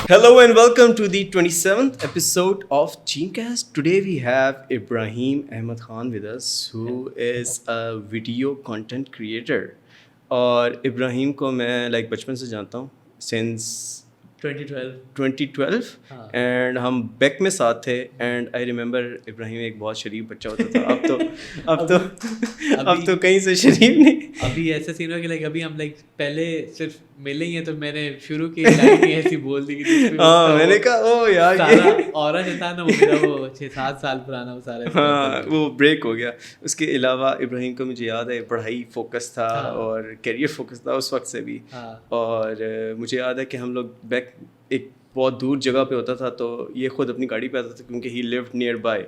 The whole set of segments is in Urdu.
Hello and welcome to the 27th episode of Gcast. Today we have Ibrahim Ahmed Khan with us, who is a video content creator. اور ابراہیم کو میں بچپن سے جانتا ہوں since 2012 اینڈ ہم بیک میں ساتھ تھے. اینڈ آئی ریممبر ابراہیم ایک بہت شریف بچہ ہوتا تھا. اب تو کہیں سے شریف نہیں. ابھی ایسا سین ہوا کہ ابھی ہم پہلے صرف ملے ہی ہیں تو میں نے شروع کی لائن ہی ایسی بول دی. ہاں میں نے کہا او یار اورا جو تھا نا وہ میرا وہ 6-7 سال پرانا وہ سارے ہاں وہ بریک ہو گیا. اس کے علاوہ ابراہیم کو مجھے یاد ہے پڑھائی فوکس تھا اور کیریئر فوکس تھا اس وقت سے بھی. اور مجھے یاد ہے کہ ہم لوگ بیک ایک بہت دور جگہ پہ ہوتا تھا تو یہ خود اپنی گاڑی پہ آتا تھا کیونکہ he lived near by.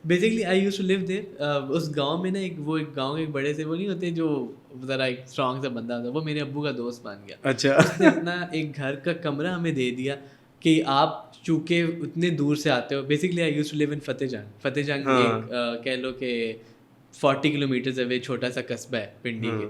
Basically I used to live there. اس گاؤں میں نا ایک گاؤں کے ایک بڑے سے وہ نہیں ہوتے جو ذرا ایک اسٹرانگ سا بندہ تھا, وہ میرے ابو کا دوست بن گیا. اچھا اس نے اپنا ایک گھر کا کمرہ ہمیں دے دیا کہ آپ چونکہ اتنے دور سے آتے ہو. بیسکلی آئی یوزڈ ٹو لیو ان فتح جنگ ایک کہہ لو کہ 40 کلومیٹرز اوے چھوٹا سا قصبہ ہے پنڈی کے.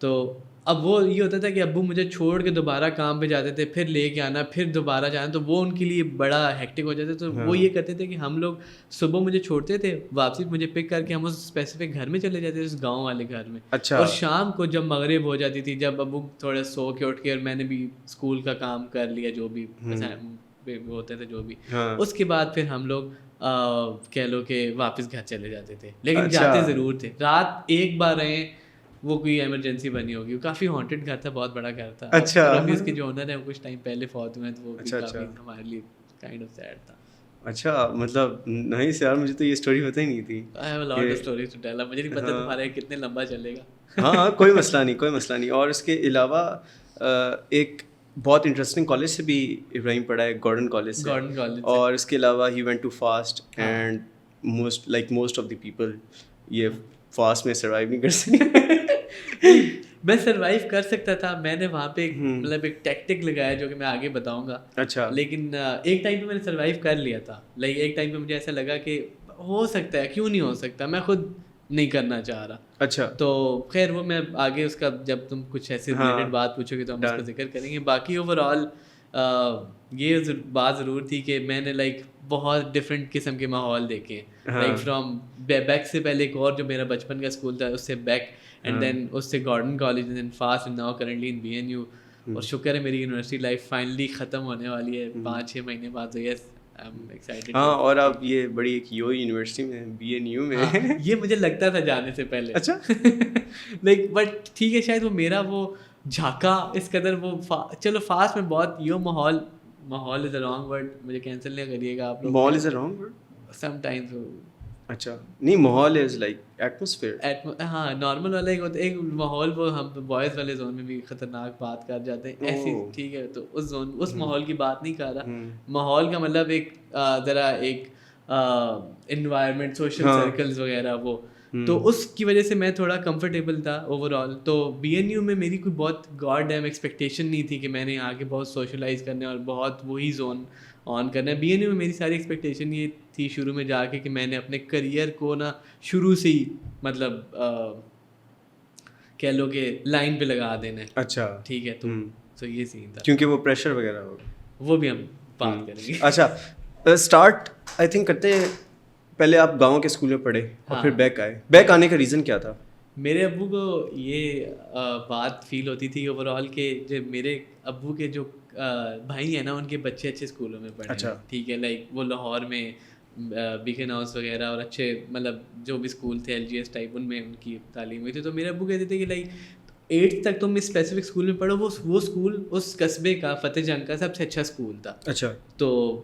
تو اب وہ یہ ہوتا تھا کہ ابو مجھے چھوڑ کے دوبارہ کام پہ جاتے تھے, پھر لے کے آنا, پھر دوبارہ جانا, تو وہ ان کے لیے بڑا ہیکٹک ہو جاتا. تو وہ یہ کرتے تھے کہ ہم لوگ صبح مجھے چھوڑتے تھے, واپسی مجھے پک کر کے ہم اس اسپیسیفک گھر میں چلے جاتے تھے, اس گاؤں والے گھر میں. اور شام کو جب مغرب ہو جاتی تھی, جب ابو تھوڑا سو کے اٹھ کے اور میں نے بھی اسکول کا کام کر لیا جو بھی ہوتے تھے جو بھی, اس کے بعد پھر ہم لوگ کہہ لو کہ واپس گھر چلے جاتے تھے. لیکن جاتے ضرور تھے. رات ایک بار رہے, وہ کوئی ایمرجنسی بنی ہوگی. کافی ہانٹیڈ گھر تھا, بہت بڑا گھر تھا. اچھا ابھی اس کے جو اونر ہیں وہ کچھ ٹائم پہلے فوت ہوئے ہیں, تو وہ کافی ہمارے لیے کائنڈ آف سیڈ تھا. اچھا مطلب نہیں یار مجھے تو یہ اسٹوری پتہ ہی نہیں تھی. I have a lot of stories to tell. مجھے نہیں پتہ تمہارا کتنے لمبا چلے گا. ہاں کوئی مسئلہ نہیں, کوئی مسئلہ نہیں. اور اس کے علاوہ ایک بہت انٹرسٹنگ کالج سے بھی ابراہیم پڑھا ہے, گارڈن کالج سے. اور اس کے علاوہ he went to FAST, and most of the people یہ فاسٹ میں سروائیو نہیں کر سکتے. میں سروائیو کر سکتا تھا. میں نے وہاں پہ مطلب ایک ٹیکٹک لگایا جو کہ میں آگے بتاؤں گا. اچھا. لیکن ایک ٹائم پہ میں نے سروائیو کر لیا تھا. ایک ٹائم پہ مجھے ایسا لگا کہ ہو سکتا ہے, کیوں نہیں ہو سکتا, میں خود نہیں کرنا چاہ رہا. اچھا. تو خیر وہ میں آگے اس کا جب تم کچھ ایسی ریلیٹڈ بات پوچھو گے تو ہم اس کا ذکر کریں گے. باقی اوور آل یہ بات ضرور تھی کہ میں نے بہت ڈفرینٹ قسم کے ماحول دیکھے. فرام بیک سے پہلے ایک اور جو میرا بچپن کا اسکول تھا, اس سے بیک, اینڈ دین اس سے Garden College, and then FAST, and now currently in BNU. اور شکر ہے میری یونیورسٹی لائف فائنلی ختم ہونے والی ہے 5-6 مہینے بعد. تو یس آئی ایم ایکسائٹیڈ. ہاں اور اب یہ بڑی ایک یونیورسٹی میں BNU میں, یہ مجھے لگتا تھا جانے سے پہلے. اچھا بٹ ٹھیک ہے, شاید وہ میرا وہ جھاکا اس قدر وہ چلو فاسٹ میں بہت ماحول از اے رانگ ورڈ, مجھے کینسل نہیں کریے گا آپ لوگ. ماحول is a wrong word sometimes. اچھا نہیں, ماحول از لائک ایٹماسفیئر. ہاں نارمل والا ایک ماحول, وہ ہم بوائز والے زون میں بھی خطرناک بات کر جاتے ہیں ایسی. ٹھیک ہے, تو اس ماحول کی بات نہیں کر رہا. ماحول کا مطلب ایک ذرا ایک انوائرمنٹ, سوشل سرکلز وغیرہ وہ. تو اس کی وجہ سے میں تھوڑا کمفرٹیبل تھا اوور آل. تو BNU میں میری کوئی بہت گاڈ ڈیم ایکسپیکٹیشن نہیں تھی کہ میں نے آگے بہت سوشلائز کرنے اور بہت وہی زون آن کرنا ہے. BNU میں میری ساری ایکسپیکٹیشن یہ تھی شروع میں جا کے کہ میں نے اپنے کریئر کو نا شروع سے ہی مطلب کہہ لو کہ لائن پہ لگا دینا ہے. اچھا ٹھیک ہے, تو یہ سین تھا. کیونکہ وہ پریشر وغیرہ ہوگا, وہ بھی ہم بات کریں گے. اچھا اسٹارٹ آئی تھنک کرتے ہیں. پہلے آپ گاؤں کے اسکول میں پڑھے اور پھر بیک آئے. بیک آنے کا ریزن کیا تھا؟ میرے ابو کو یہ بات فیل ہوتی تھی اوور آل کہ جو میرے ابو کے جو بھائی ہیں نا, ان کے بچے اچھے اسکولوں میں پڑھے. ٹھیک ہے, وہ لاہور میں بیکن ہاؤس وغیرہ اور اچھے مطلب جو بھی اسکول تھے LGS ٹائپ, ان میں ان کی تعلیم ہوئی تھی. تو میرے ابو کہتے تھے کہ 8th تک تم اس اسپیسیفک اسکول میں پڑھو. وہ اسکول اس قصبے کا, فتح جنگ کا, سب سے اچھا اسکول تھا. اچھا. تو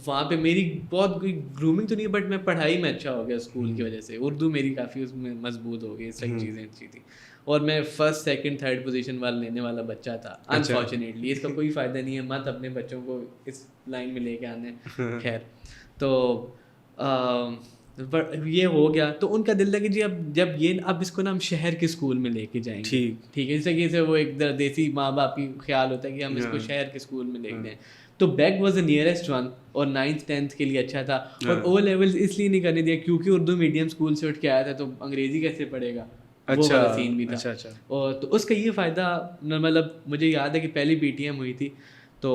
وہاں پہ میری بہت کوئی گرومنگ تو نہیں, بٹ میں پڑھائی میں اچھا ہو گیا اسکول کی وجہ سے. اردو میری کافی اس میں مضبوط ہو گئی, اس طرح چیزیں اچھی تھیں. اور میں 1st, 2nd, 3rd پوزیشن والا لینے والا بچہ تھا. انفارچونیٹلی اس کا کوئی فائدہ نہیں ہے, مت اپنے بچوں کو اس لائن میں لے کے آنے. خیر, تو یہ ہو گیا. تو ان کا دل تھا کہ جی اب اس کو نا ہم شہر کے اسکول میں لے کے جائیں گے. ٹھیک ہے, جس طریقے سے وہ ایک دیسی ماں باپ کی خیال ہوتا ہے کہ ہم اس کو شہر کے اسکول میں لے کے جائیں. تو back was the nearest one, اور 9th 10th کے لیے اچھا تھا. اور O levels اس لیے نہیں کرنے دیا کیونکہ اردو میڈیم اسکول سے اٹھ کے آیا تھا, تو انگریزی کیسے پڑھے گا. وہ والا سین بھی تھا. اور تو اس کا یہ فائدہ مطلب مجھے یاد ہے کہ پہلی پی ٹی ایم ہوئی تھی تو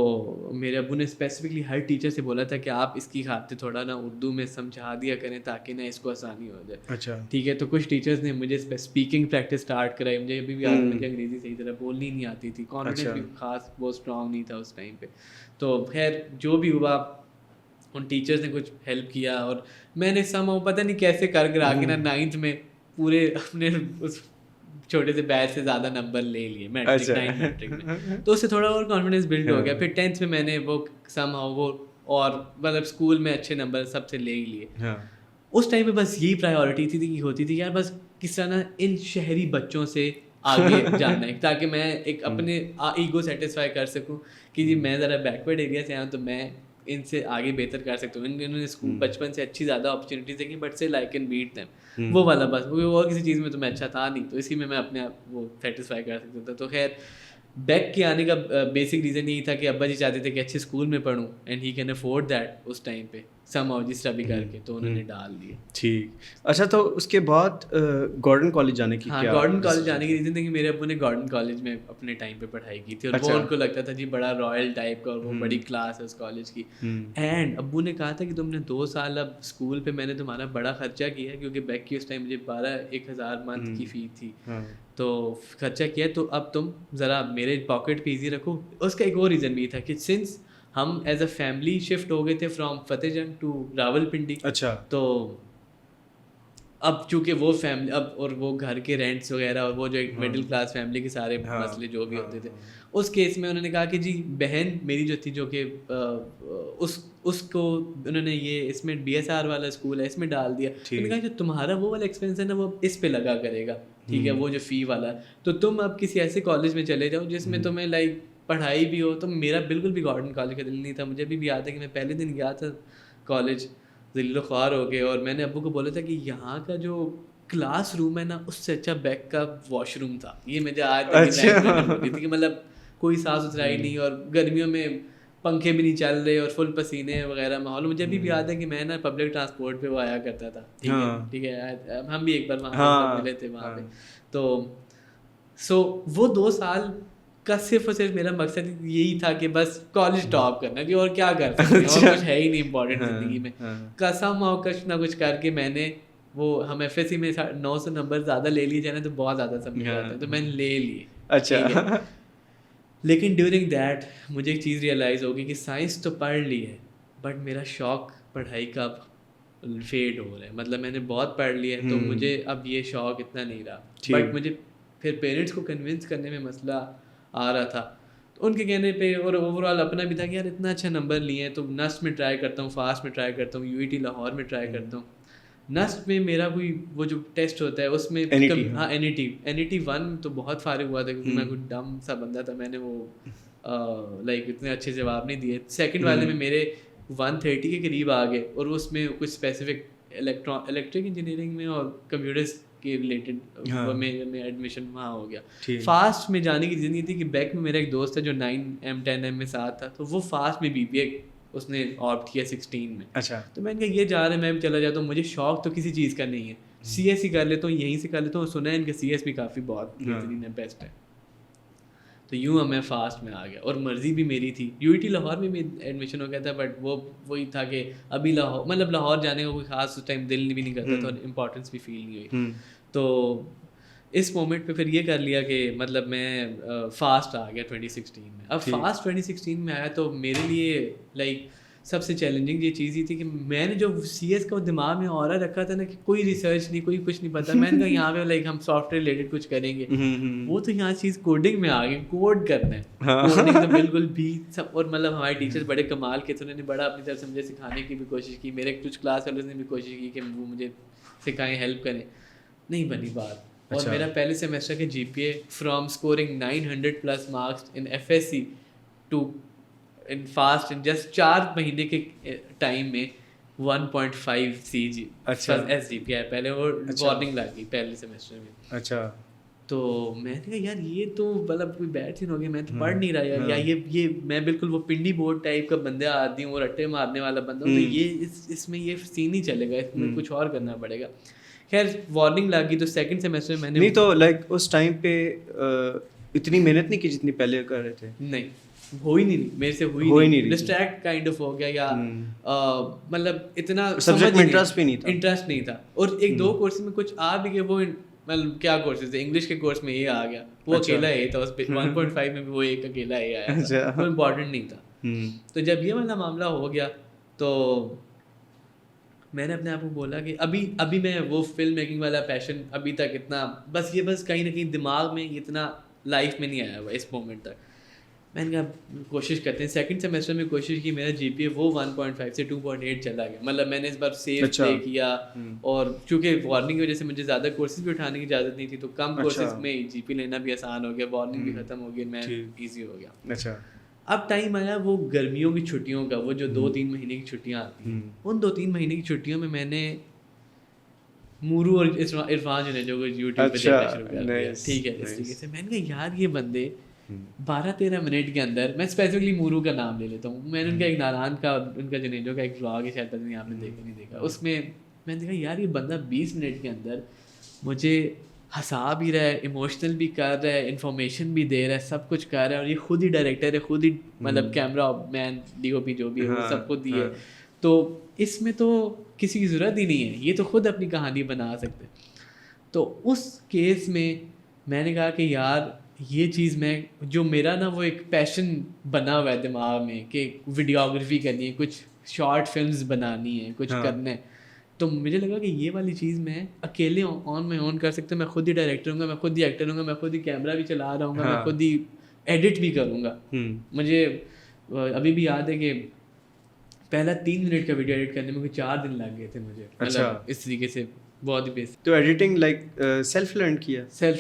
میرے ابو نے اسپیسیفکلی ہر ٹیچر سے بولا تھا کہ آپ اس کی خاطر تھوڑا نا اردو میں سمجھا دیا کریں تاکہ نا اس کو آسانی ہو جائے. اچھا ٹھیک ہے. تو کچھ ٹیچرز نے مجھے اسپیکنگ پریکٹس اسٹارٹ کرائی. مجھے ابھی بھی یاد ہے مجھے انگریزی صحیح طرح بولنی نہیں آتی تھی, کانفیڈنس بھی خاص بہت اسٹرانگ نہیں تھا اس ٹائم پہ. تو خیر جو بھی ہوا ان ٹیچرز نے کچھ ہیلپ کیا اور میں نے پتہ نہیں کیسے کر کے آ کے نا 9th میں پورے اپنے اس چھوٹے سے بیچ سے زیادہ نمبر لے لیے میٹرک میں. تو اس سے تھوڑا اور کانفیڈنس بلڈ ہو گیا. پھر 10th میں نے وہ وہ اور مطلب اسکول میں اچھے نمبر سب سے لے ہی لیے. اس ٹائم پہ بس یہی پرائیورٹی تھی کہ ہوتی تھی یار بس کس طرح نا ان شہری بچوں سے آگے جانا ہے تاکہ میں ایک اپنے ایگو سیٹسفائی کر سکوں کہ جی میں ذرا بیکورڈ ایریا سے آیا تو میں ان سے آگے بہتر کر سکتا ہوں. انہوں نے اسکول بچپن سے اچھی زیادہ اپرچونیٹیز دیکھی بٹ سے آئی کین بیٹ دیم. وہ والا بس وہ اور کسی چیز میں تو میں اچھا تھا نہیں, تو اسی میں اپنے آپ وہ سیٹسفائی کر سکتا تھا. تو خیر بیک کے آنے کا بیسک ریزن یہی تھا کہ ابا جی چاہتے تھے کہ اچھے اسکول میں پڑھوں and he can afford that اس ٹائم پہ سم ہاؤ جس طرح بھی کر کے, تو انہوں نے ڈال دیے. ٹھیک. اچھا تو اس کے بعد گارڈن کالج جانے کی کیا؟ گارڈن کالج جانے کی ریزن تھی کہ میرے ابو نے گارڈن کالج میں اپنے ٹائم پہ پڑھائی کی تھی اور وہ ان کو لگتا تھا جی بڑا رائل ٹائپ کا اور وہ بڑی کلاس ہے اس کالج کی. اینڈ ابو نے کہا تھا کہ تم نے 2 سال اب اسکول پہ میں نے تمہارا بڑا خرچہ کیا ہے کیونکہ بیک کی اس ٹائم مجھے 12,000 منتھ کی فی تھی تو خرچہ کیا, تو اب تم ذرا میرے پاکٹ پہ ایزی رکھو. اس کا ایک اور ریزن بھی تھا کہ سنس ہم ایز اے فیملی شفٹ ہو گئے تھے فرام فتح جنگ ٹو راول پنڈی. اچھا. تو اب چونکہ وہ فیملی اب اور وہ گھر کے رینٹس وغیرہ اور وہ جو ایک مڈل کلاس فیملی کے سارے مسئلے جو بھی ہوتے تھے, اس کیس میں انہوں نے کہا کہ جی بہن میری جو تھی جو کہ اس کو انہوں نے یہ اس میں BSR والا اسکول ہے اس میں ڈال دیا. انہوں نے کہا جو تمہارا وہ والا ایکسپینس ہے نا وہ اس پہ لگا کرے گا, ٹھیک ہے, وہ جو فی والا, تو تم اب کسی ایسے کالج میں چلے جاؤ جس میں تمہیں لائک پڑھائی بھی ہو. تو میرا بالکل بھی گارڈن کالج کا دل نہیں تھا. مجھے ابھی بھی یاد ہے کہ میں پہلے دن گیا تھا کالج ذلیل و خوار ہو گئے اور میں نے ابو کو بولا تھا کہ یہاں کا جو کلاس روم ہے نا اس سے اچھا بیک کا واش روم تھا. یہ مجھے آج ہوتی تھی کہ مطلب کوئی صاف ستھرائی نہیں اور گرمیوں میں پنکھے بھی نہیں چل رہے اور فل پسینے وغیرہ ماحول. مجھے ابھی بھی یاد ہے کہ میں نا پبلک ٹرانسپورٹ پہ وہ آیا کرتا تھا. ٹھیک ہے, ہم بھی ایک بار وہاں ملے تھے وہاں پہ. تو وہ 2 سال کا صرف اور صرف میرا مقصد یہی تھا کہ بس کالج ٹاپ کرنا, کہ اور کیا کر سکتے ہیں, اور کچھ ہے ہی نہیں امپورٹنٹ زندگی میں. قسم اور کچھ نہ کچھ کر کے میں نے وہ ہم FSC میں 900 نمبر زیادہ لے لیے جانا تو بہت زیادہ سمجھ آتا ہے, تو میں نے لے لیے. اچھا. لیکن ڈیورنگ دیٹ مجھے ایک چیز ریئلائز ہوگی کہ سائنس تو پڑھ لی ہے بٹ میرا شوق پڑھائی کا اب فیڈ ہو رہا ہے. مطلب میں نے بہت پڑھ لیا ہے تو مجھے اب یہ شوق اتنا نہیں رہا. بٹ مجھے پھر پیرنٹس کو کنونس کرنے میں مسئلہ آ رہا تھا, تو ان کے کہنے پہ اور اوور آل اپنا بھی تھا کہ یار اتنا اچھا نمبر لیے ہیں تو نسٹ میں ٹرائی کرتا ہوں, فاسٹ میں ٹرائی کرتا ہوں, UET لاہور میں ٹرائی کرتا ہوں. نسٹ میں میرا کوئی وہ جو ٹیسٹ ہوتا ہے اس میں ہاں NET 1 تو بہت فارغ ہوا تھا کیونکہ میں کوئی ڈم سا بندہ تھا, میں نے وہ لائک اتنے اچھے جواب نہیں دیے. سیکنڈ والے میں میرے 130 کے قریب آ گئے اور اس میں کچھ اسپیسیفک الیکٹرک انجینئرنگ میں اور کمپیوٹرس کے ریلیٹڈ میں ایڈمیشن وہاں ہو گیا. فاسٹ میں جانے کی ریزن یہ تھی کہ بیک میں میرا ایک دوست ہے جو 9M 10M میں ساتھ تھا, تو وہ فاسٹ میں BBA اس نے آپٹ کیا 16 میں. اچھا. تو میں نے کہا یہ جا رہے میں بھی چلا جاتا ہوں, مجھے شوق تو کسی چیز کا نہیں ہے, CS ہی کر لیتا ہوں, یہیں سے کر لیتا ہوں. سنا ہے ان کے CS بھی کافی بہت بہترین ہے, بیسٹ ہے. تو یوں میں فاسٹ میں آ گیا اور مرضی بھی میری تھی. UET لاہور میں بھی ایڈمیشن ہو گیا تھا بٹ وہ وہی تھا کہ ابھی لاہور مطلب لاہور جانے کا کوئی خاص اس ٹائم دل بھی نہیں کرتا تھا اور امپورٹنس بھی فیل نہیں ہوئی. تو اس مومنٹ پہ پھر یہ کر لیا کہ مطلب میں فاسٹ آ گیا 2016 میں. اب فاسٹ 2016 میں آیا تو میرے لیے لائک سب سے چیلنجنگ یہ چیز ہی تھی کہ میں نے جو CS کا دماغ میں اورا رکھا تھا نا کہ کوئی ریسرچ نہیں, کوئی کچھ نہیں پتا. میں نے کہا یہاں پہ لائک ہم سافٹ ویئر ریلیٹڈ کچھ کریں گے, وہ تو یہاں چیز کوڈنگ میں آ گئی, کوڈ کرنا ہے. کوڈنگ تو بالکل بھی سب, اور مطلب ہمارے ٹیچرز بڑے کمال کے تھے, انہوں نے بڑا اپنی طرف سے مجھے سکھانے کی بھی کوشش کی. میرے کچھ کلاس والوں نے بھی کوشش کی کہ وہ مجھے سکھائیں, ہیلپ کریں. نہیں بنی بات. اور میرا پہلے سیمسٹر کے GPA from scoring 900+ marks in FSC to in FAST in just 4 مہینے کے ٹائم میں 1.5 SGPA ہے. پہلے وہ وارننگ لگ گئی پہلے سیمسٹر میں. اچھا. تو میں نے کہا یار یہ تو مطلب کوئی بیڈ سین ہو گیا, میں تو پڑھ نہیں رہا یار, یا یہ میں بالکل وہ پنڈی بورڈ ٹائپ کا بندہ آدمی ہوں, رٹے مارنے والا بندہ ہوں, تو یہ اس میں یہ سین نہیں چلے گا, اس میں کچھ اور کرنا پڑے گا. خیر وارننگ لگی تو سیکنڈ سیمسٹر میں نے نہیں تو لائک اس ٹائم پہ اتنی محنت نہیں کی جتنی پہلے کر رہے تھے. نہیں ہو ہی نہیں میرے سے ہوئی نہیں ڈسٹریکٹ کائنڈ آف ہو گیا یا مطلب اتنا سبجیکٹ میں انٹرسٹ نہیں تھا. اور ایک دو کورس میں کچھ آ بھی گئے وہ مطلب کیا کورسز تھے انگلش کے کورس میں یہ آ گیا وہ اکیلا اے تھا اس پہ 1.5 میں بھی وہ ایک اکیلا اے آیا وہ امپورٹنٹ نہیں تھا. تو جب یہ والا معاملہ ہو گیا تو میں نے اپنے آپ کو بولا کہ ابھی میں وہ فلم میکنگ والا پیشن ابھی تک اتنا بس کہیں نہ کہیں دماغ میں اتنا لائف میں نہیں آیا ہوا اس مومنٹ تک. میں نے کہا کوشش کرتے ہیں. سیکنڈ سیمسٹر میں کوشش کی میرا جی پی اے وہ 1.5 سے 2.8 چلا گیا. مطلب میں نے اس بار سیف پلے کیا اور چونکہ وارننگ کی وجہ سے مجھے زیادہ کورسز بھی اٹھانے کی اجازت نہیں تھی تو کم کورسز میں جی پی لینا بھی آسان ہو گیا. وارننگ بھی ختم ہو گئی میں ایزی ہو گیا. اچھا اب ٹائم آیا وہ گرمیوں کی چھٹیوں کا وہ جو 2-3 مہینے کی چھٹیاں آتی ہیں ان 2-3 مہینے کی چھٹیوں میں میں نے مورو اور عرفان جو یوٹیوب پہ دیکھنا شروع کر دیا. ٹھیک ہے اس طریقے سے میں نے کہا یار یہ بندے 12-13 منٹ کے اندر میں اسپیسیفکلی مورو کا نام لے لیتا ہوں. میں نے ان کا ایک ناران کا ان کا جنیجو کا ایک ولاگ ہے شاید پتہ نہیں آپ نے دیکھا نہیں دیکھا. اس میں نے دیکھا یار یہ بندہ 20 منٹ کے اندر مجھے ہنسا بھی رہا ہے ایموشنل بھی کر رہا ہے انفارمیشن بھی دے رہا ہے سب کچھ کر رہا ہے اور یہ خود ہی ڈائریکٹر ہے خود ہی مطلب کیمرہ مین ڈی او پی جو بھی ہے وہ سب خود ہی ہے. تو اس میں تو کسی کی ضرورت ہی نہیں ہے یہ تو خود اپنی کہانی بنا سکتے. تو اس کیس میں میں نے کہا کہ یار یہ چیز میں جو میرا نا وہ ایک پیشن بنا ہوا ہے دماغ میں کہ ویڈیوگرافی کرنی ہے کچھ شارٹ فلمز بنانی ہے کچھ کرنا ہے. تو مجھے لگا کہ یہ والی چیز میں اکیلے آن کر سکتا ہوں. میں خود ہی ڈائریکٹر ہوں گا میں خود ہی ایکٹر ہوں گا میں خود ہی کیمرہ بھی چلا رہا ہوں گا میں خود ہی ایڈٹ بھی کروں گا. مجھے ابھی بھی یاد ہے کہ پہلا 3 منٹ کا ویڈیو ایڈٹ کرنے میں 4 دن لگ گئے تھے مجھے. مطلب اس طریقے سے بہت ہی بیسک. تو editing like self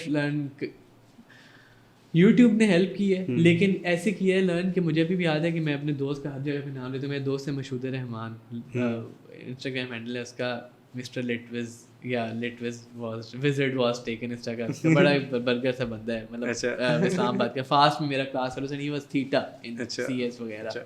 learn YouTube نے ہیلپ کی ہے لیکن ایسے کیا ہے لرن کہ مجھے بھی یاد ہے کہ میں اپنے دوست کا ہر جگہ پہ نام لیتا ہوں. میرے دوست ہے مشہود رحمان انسٹاگرام ہینڈل ہے اس کا مسٹر لٹوز یا لٹوز وزٹ واز ٹیکن انسٹاگرام کا بڑا برگر سا بندہ ہے مطلب اسلام آباد کا فاسٹ میں میرا class fellow he was theta in C S وغیرہ.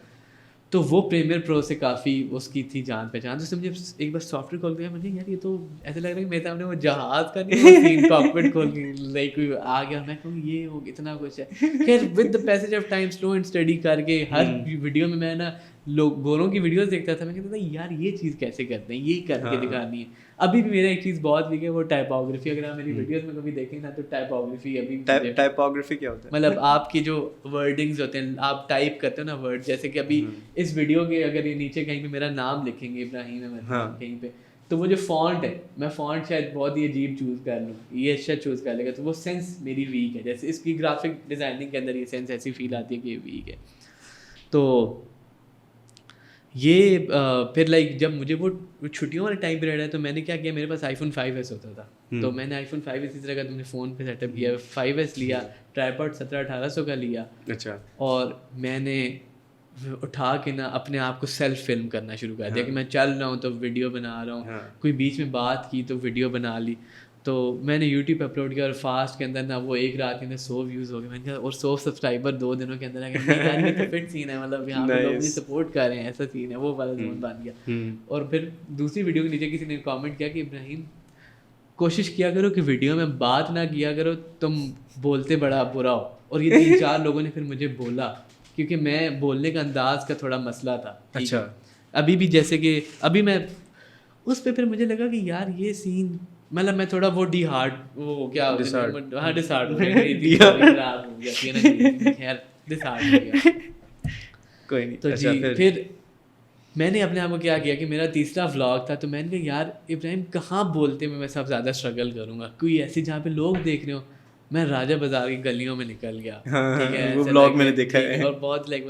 تو وہ پریمیئر پرو سے کافی اس کی تھی جان پہچان. تو اس نے مجھے ایک بار سافٹ ویئر کھول کے مجھے یار یہ تو ایسا لگ رہا ہے کہ میرے سامنے وہ جہاز کا نہیں کاکپٹ کھول کے لائک کوئی آ گیا. میں کہوں یہ ہو اتنا کچھ ہے. خیر with the passage of time slow and study کر کے ہر ویڈیو میں نا لوگ گوروں کی ویڈیوز دیکھتا تھا. میں کہتا تھا یار یہ چیز کیسے کرتے ہیں یہ کر کے دکھانی ہے. ابھی بھی میرا ایک چیز بہت ویک ہے وہ ٹائپوگرافی. اگر آپ میری ویڈیوز میں کبھی دیکھیں نا تو ٹائپوگرافی ابھی ٹائپوگرافی کیا ہوتا ہے مطلب آپ کی جو ورڈنگز ہوتے ہیں آپ ٹائپ کرتے ہو نا ورڈ جیسے کہ ابھی اس ویڈیو کے اگر یہ نیچے کہیں پہ میرا نام لکھیں گے ابراہیم احمد کہیں پہ تو وہ جو فونٹ ہے میں فونٹ شاید بہت ہی عجیب چوز کر لوں یہ اچھا چوز کر لے گا تو وہ سینس میری ویک ہے. جیسے اس کی گرافک ڈیزائننگ کے اندر یہ سینس ایسی فیل آتی ہے کہ یہ ویک ہے. تو یہ پھر لائک جب مجھے وہ چھٹیوں والا ٹائم پیریڈ ہے تو میں نے کیا کیا میرے پاس آئی فون 5S ہوتا تھا تو میں نے آئی فون 5S اسی طرح کا تم نے فون پہ سیٹ اپ کیا 5S لیا ٹرائیپاڈ 1700-1800 کا لیا. اچھا. اور میں نے اٹھا کے نا اپنے آپ کو سیلف فلم کرنا شروع کر دیا کہ میں چل رہا ہوں تو ویڈیو بنا رہا ہوں کوئی بیچ میں بات کی تو ویڈیو بنا لی. تو میں نے یوٹیوب پہ اپلوڈ کیا اور فاسٹ کے اندر نا وہ ایک رات کے اندر 100 ویوز ہو گئے. میں نے کہا اور 100 سبسکرائبر 2 دنوں کے اندر آ گئے. یہ تو فٹ سین ہے مطلب یہاں پہ لوگ بھی سپورٹ کر رہے ہیں ایسا سین ہے وہ والا زون بن گیا. اور پھر دوسری ویڈیو کے نیچے کسی نے کامنٹ کیا کہ ابراہیم کوشش کیا کرو کہ ویڈیو میں بات نہ کیا کرو تم بولتے بڑا برا ہو. اور یہ 3-4 لوگوں نے پھر مجھے بولا کیونکہ میں بولنے کا انداز کا تھوڑا مسئلہ تھا. اچھا. ابھی بھی جیسے کہ ابھی میں اس پہ پھر مجھے لگا کہ یار یہ سین مطلب میں تھوڑا وہ ڈی ہارڈ وہ کیا ڈسہارڈ ہو گیا. کوئی نہیں. تو جی پھر میں نے اپنے آپ کو کیا کیا کہ میرا تیسرا ولاگ تھا تو میں نے کہا یار ابراہیم کہاں بولتے میں سب زیادہ اسٹرگل کروں گا کوئی ایسی جہاں پہ لوگ دیکھ رہے ہو. میں راجہ بازار کی گلیوں میں نکل گیا ٹھیک ہے وہ ولاگ میں نے دیکھا ہے اور بہت لائک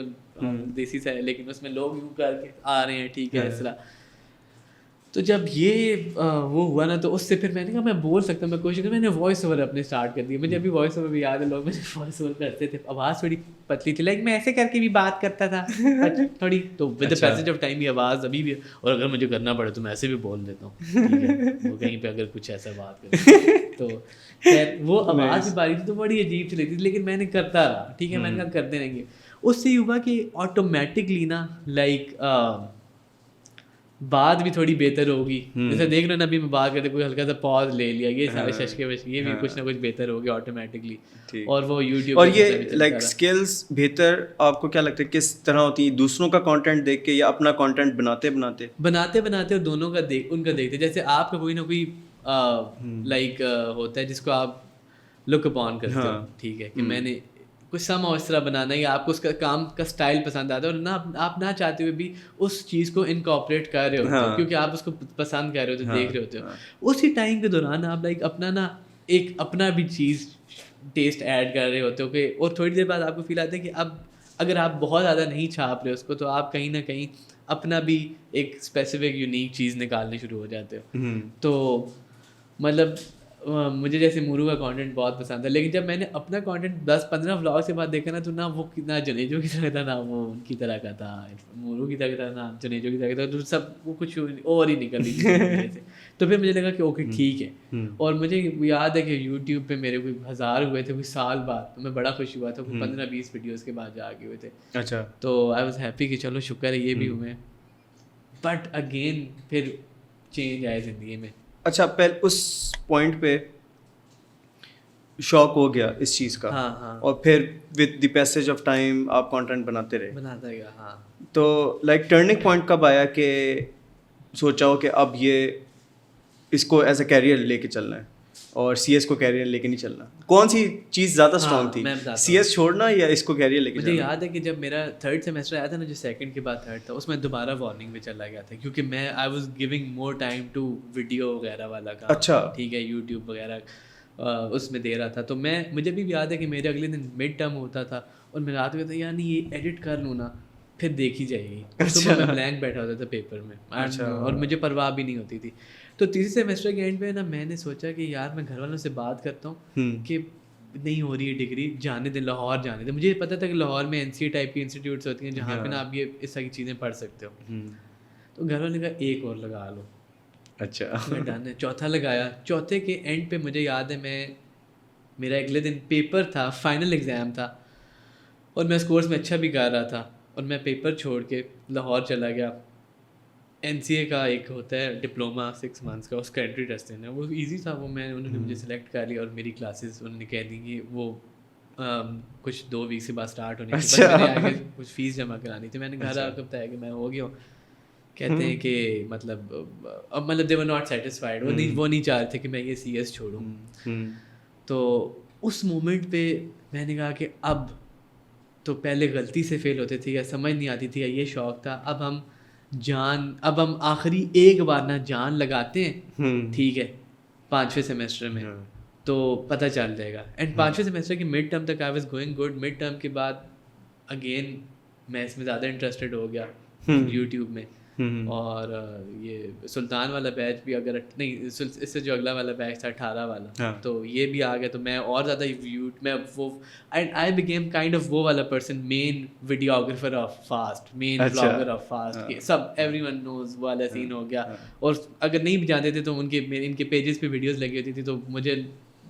دیسی سا ہے لیکن اس میں لوگ یوں کر کے آ رہے ہیں ٹھیک ہے اس طرح. تو جب یہ وہ ہوا نا تو اس سے پھر میں نے کہا میں بول سکتا ہوں میں کوشش کروں. میں نے وائس اوور اپنے اسٹارٹ کر دیا. مجھے ابھی وائس اوور بھی یاد ہے لوگ مجھے وائس اوور کرتے تھے آواز تھوڑی پتلی تھی لائک میں ایسے کر کے بھی بات کرتا تھا تھوڑی. تو with the passage of time یہ آواز ابھی بھی اور اگر مجھے کرنا پڑے تو میں ایسے بھی بول دیتا ہوں وہ کہیں پہ اگر کچھ ایسا بات کرے تو وہ آواز بھی باری تھی تو بڑی عجیب سی لگتی تھی لیکن میں نے کرتا رہا ٹھیک ہے. میں نے کہا کرتے رہیں گے. اس سے یہ ہوا کہ آٹومیٹکلی نا لائک بات بھی تھوڑی بہتر ہوگی. جیسے دیکھ رہے نا ابھی میں بات کرتے کوئی ہلکا سا پاز لے لیا, یہ سارے ششکے وشکے یہ بھی کچھ نہ کچھ بہتر ہو گیا آٹومیٹکلی. اور وہ یوٹیوب اور یہ لائک اسکلس بہتر آپ کو کیا لگتا ہے کس طرح ہوتی ہے؟ دوسروں کا کانٹینٹ دیکھ کے یا اپنا کانٹینٹ بناتے بناتے اور دونوں کا ان کا دیکھتے. جیسے آپ کا کوئی نہ کوئی لائک ہوتا ہے جس کو آپ لک اپون کرتے ہو, ٹھیک ہے, کہ میں نے کچھ سم اس طرح بنانا ہے یا آپ کو اس کا کام کا اسٹائل پسند آتا ہے اور نہ آپ نہ چاہتے ہوئے بھی اس چیز کو انکارپوریٹ کر رہے ہوتے ہو کیونکہ آپ اس کو پسند کر رہے ہوتے دیکھ رہے ہوتے ہو. اسی ٹائم کے دوران آپ لائک اپنا نا ایک اپنا بھی چیز ٹیسٹ ایڈ کر رہے ہوتے ہو کہ اور تھوڑی دیر بعد آپ کو فیل آتا ہے کہ اب اگر آپ بہت زیادہ نہیں چھاپ رہے اس کو تو آپ کہیں نہ کہیں اپنا بھی ایک اسپیسیفک یونیک چیز نکالنے شروع ہو جاتے ہو. تو مطلب مجھے جیسے مورو کا کانٹینٹ بہت پسند ہے, لیکن جب میں نے اپنا کانٹینٹ 10-15 ولاگ کے بعد دیکھا نا تو نہ وہ نہ جنیجو کی طرح تھا, نہ وہ ان کی طرح کا تھا, مورو کی طرح تھا, نہ جنیجو کی طرح کا تھا, تو سب وہ کچھ اور ہی نکل رہی تھی. تو پھر مجھے لگا کہ اوکے ٹھیک ہے. اور مجھے یاد ہے کہ یوٹیوب پہ میرے کوئی 1000 ہوئے تھے کوئی سال بعد, تو میں بڑا خوش ہوا تھا, کوئی 15-20 ویڈیوز کے بعد جا کے ہوئے تھے. اچھا, تو آئی واز ہیپی کہ چلو شکر ہے یہ بھی ہوئے. بٹ اگین پھر چینج آئے زندگی میں. اچھا, پہلے اس پوائنٹ پہ شوق ہو گیا اس چیز کا, اور پھر with the passage of time آپ کانٹینٹ بناتے رہے. ہاں, تو لائک ٹرننگ پوائنٹ کب آیا کہ سوچا ہو کہ اب یہ اس کو ایز اے کیریئر لے کے چلنا ہے اور سی ایس کو کیریئر لے کے نہیں چلنا؟ کون سی چیز زیادہ اسٹرانگ تھی, سی ایس چھوڑنا یا اس کو کیریئر لے کے؟ مجھے یاد ہے کہ جب میرا 3rd سیمسٹر آیا تھا نا, جو 2nd کے بعد 3rd تھا, اس میں دوبارہ وارننگ پہ چلا گیا تھا کیونکہ میں I was giving more time to video وغیرہ والا کام. اچھا, ٹھیک ہے, یوٹیوب وغیرہ اس میں دے رہا تھا. تو مجھے بھی یاد ہے کہ میرے اگلے دن مڈ ٹرم ہوتا تھا اور میں رات کو کہتا یعنی یہ ایڈٹ کر لوں نا پھر دیکھی جائے گی. صبح میں بلینک بیٹھا ہوتا تھا پیپر میں اور مجھے پرواہ بھی نہیں ہوتی تھی. تو 3 سیمسٹر کے اینڈ پہ نا میں نے سوچا کہ یار میں گھر والوں سے بات کرتا ہوں کہ نہیں ہو رہی ہے ڈگری, جانے دیں, لاہور جانے دیں. مجھے پتا تھا کہ لاہور میں این سی اے ٹائپ کی انسٹیٹیوٹس ہوتی ہیں جہاں پہ نا آپ یہ اس طرح کی چیزیں پڑھ سکتے ہو. تو گھر والوں نے کہا ایک اور لگا لو. اچھا, میں ڈن ہے, چوتھا لگایا. چوتھے کے اینڈ پہ مجھے یاد ہے میرا اگلے دن پیپر تھا, فائنل ایگزام تھا, اور میں اس کورس میں اچھا بھی کر رہا تھا, اور میں پیپر چھوڑ کے لاہور چلا گیا. این سی اے کا ایک ہوتا ہے ڈپلوما 6 months کا, اس کا انٹری ٹیسٹ دینا, وہ ایزی تھا. وہ انہوں نے مجھے سلیکٹ کر لیا اور میری کلاسز انہوں نے کہہ دی کہ وہ کچھ 2 ویک کے بعد اسٹارٹ ہونی تھی. میں نے آگے کچھ فیس جمع کرانی تھی. میں نے گھر آ کے بتایا کہ میں ہو گیا ہوں. کہتے ہیں کہ مطلب دے ور ناٹ سیٹسفائڈ, وہ نہیں چاہ رہے تھے کہ میں یہ سی ایس چھوڑوں. تو اس مومنٹ پہ میں نے کہا کہ اب تو پہلے غلطی سے فیل ہوتے تھے یا سمجھ نہیں آتی تھی یا یہ شوق تھا, اب ہم آخری ایک بار نا جان لگاتے ہیں, ٹھیک ہے, 5ویں سیمسٹر میں تو پتہ چل جائے گا. اینڈ 5ویں سیمسٹر کی مڈ ٹرم تک I was going good. Mid term کے بعد اگین میں اس میں زیادہ انٹرسٹیڈ ہو گیا یوٹیوب میں, اور یہ سلطان والا بیچ بھی, اگر نہیں اس سے جو اگلا والا بیچ تھا 18 والا, تو یہ بھی آ گیا. تو میں اور زیادہ میں وہ آئی بیکیم کائنڈ آف وہ والا person, main videographer of FAST, main vlogger of FAST, سب ایوری ون نوز والا سین ہو گیا. اور اگر نہیں بھی جانتے تھے تو ان کے پیجز پہ ویڈیوز لگی ہوتی تھی, تو مجھے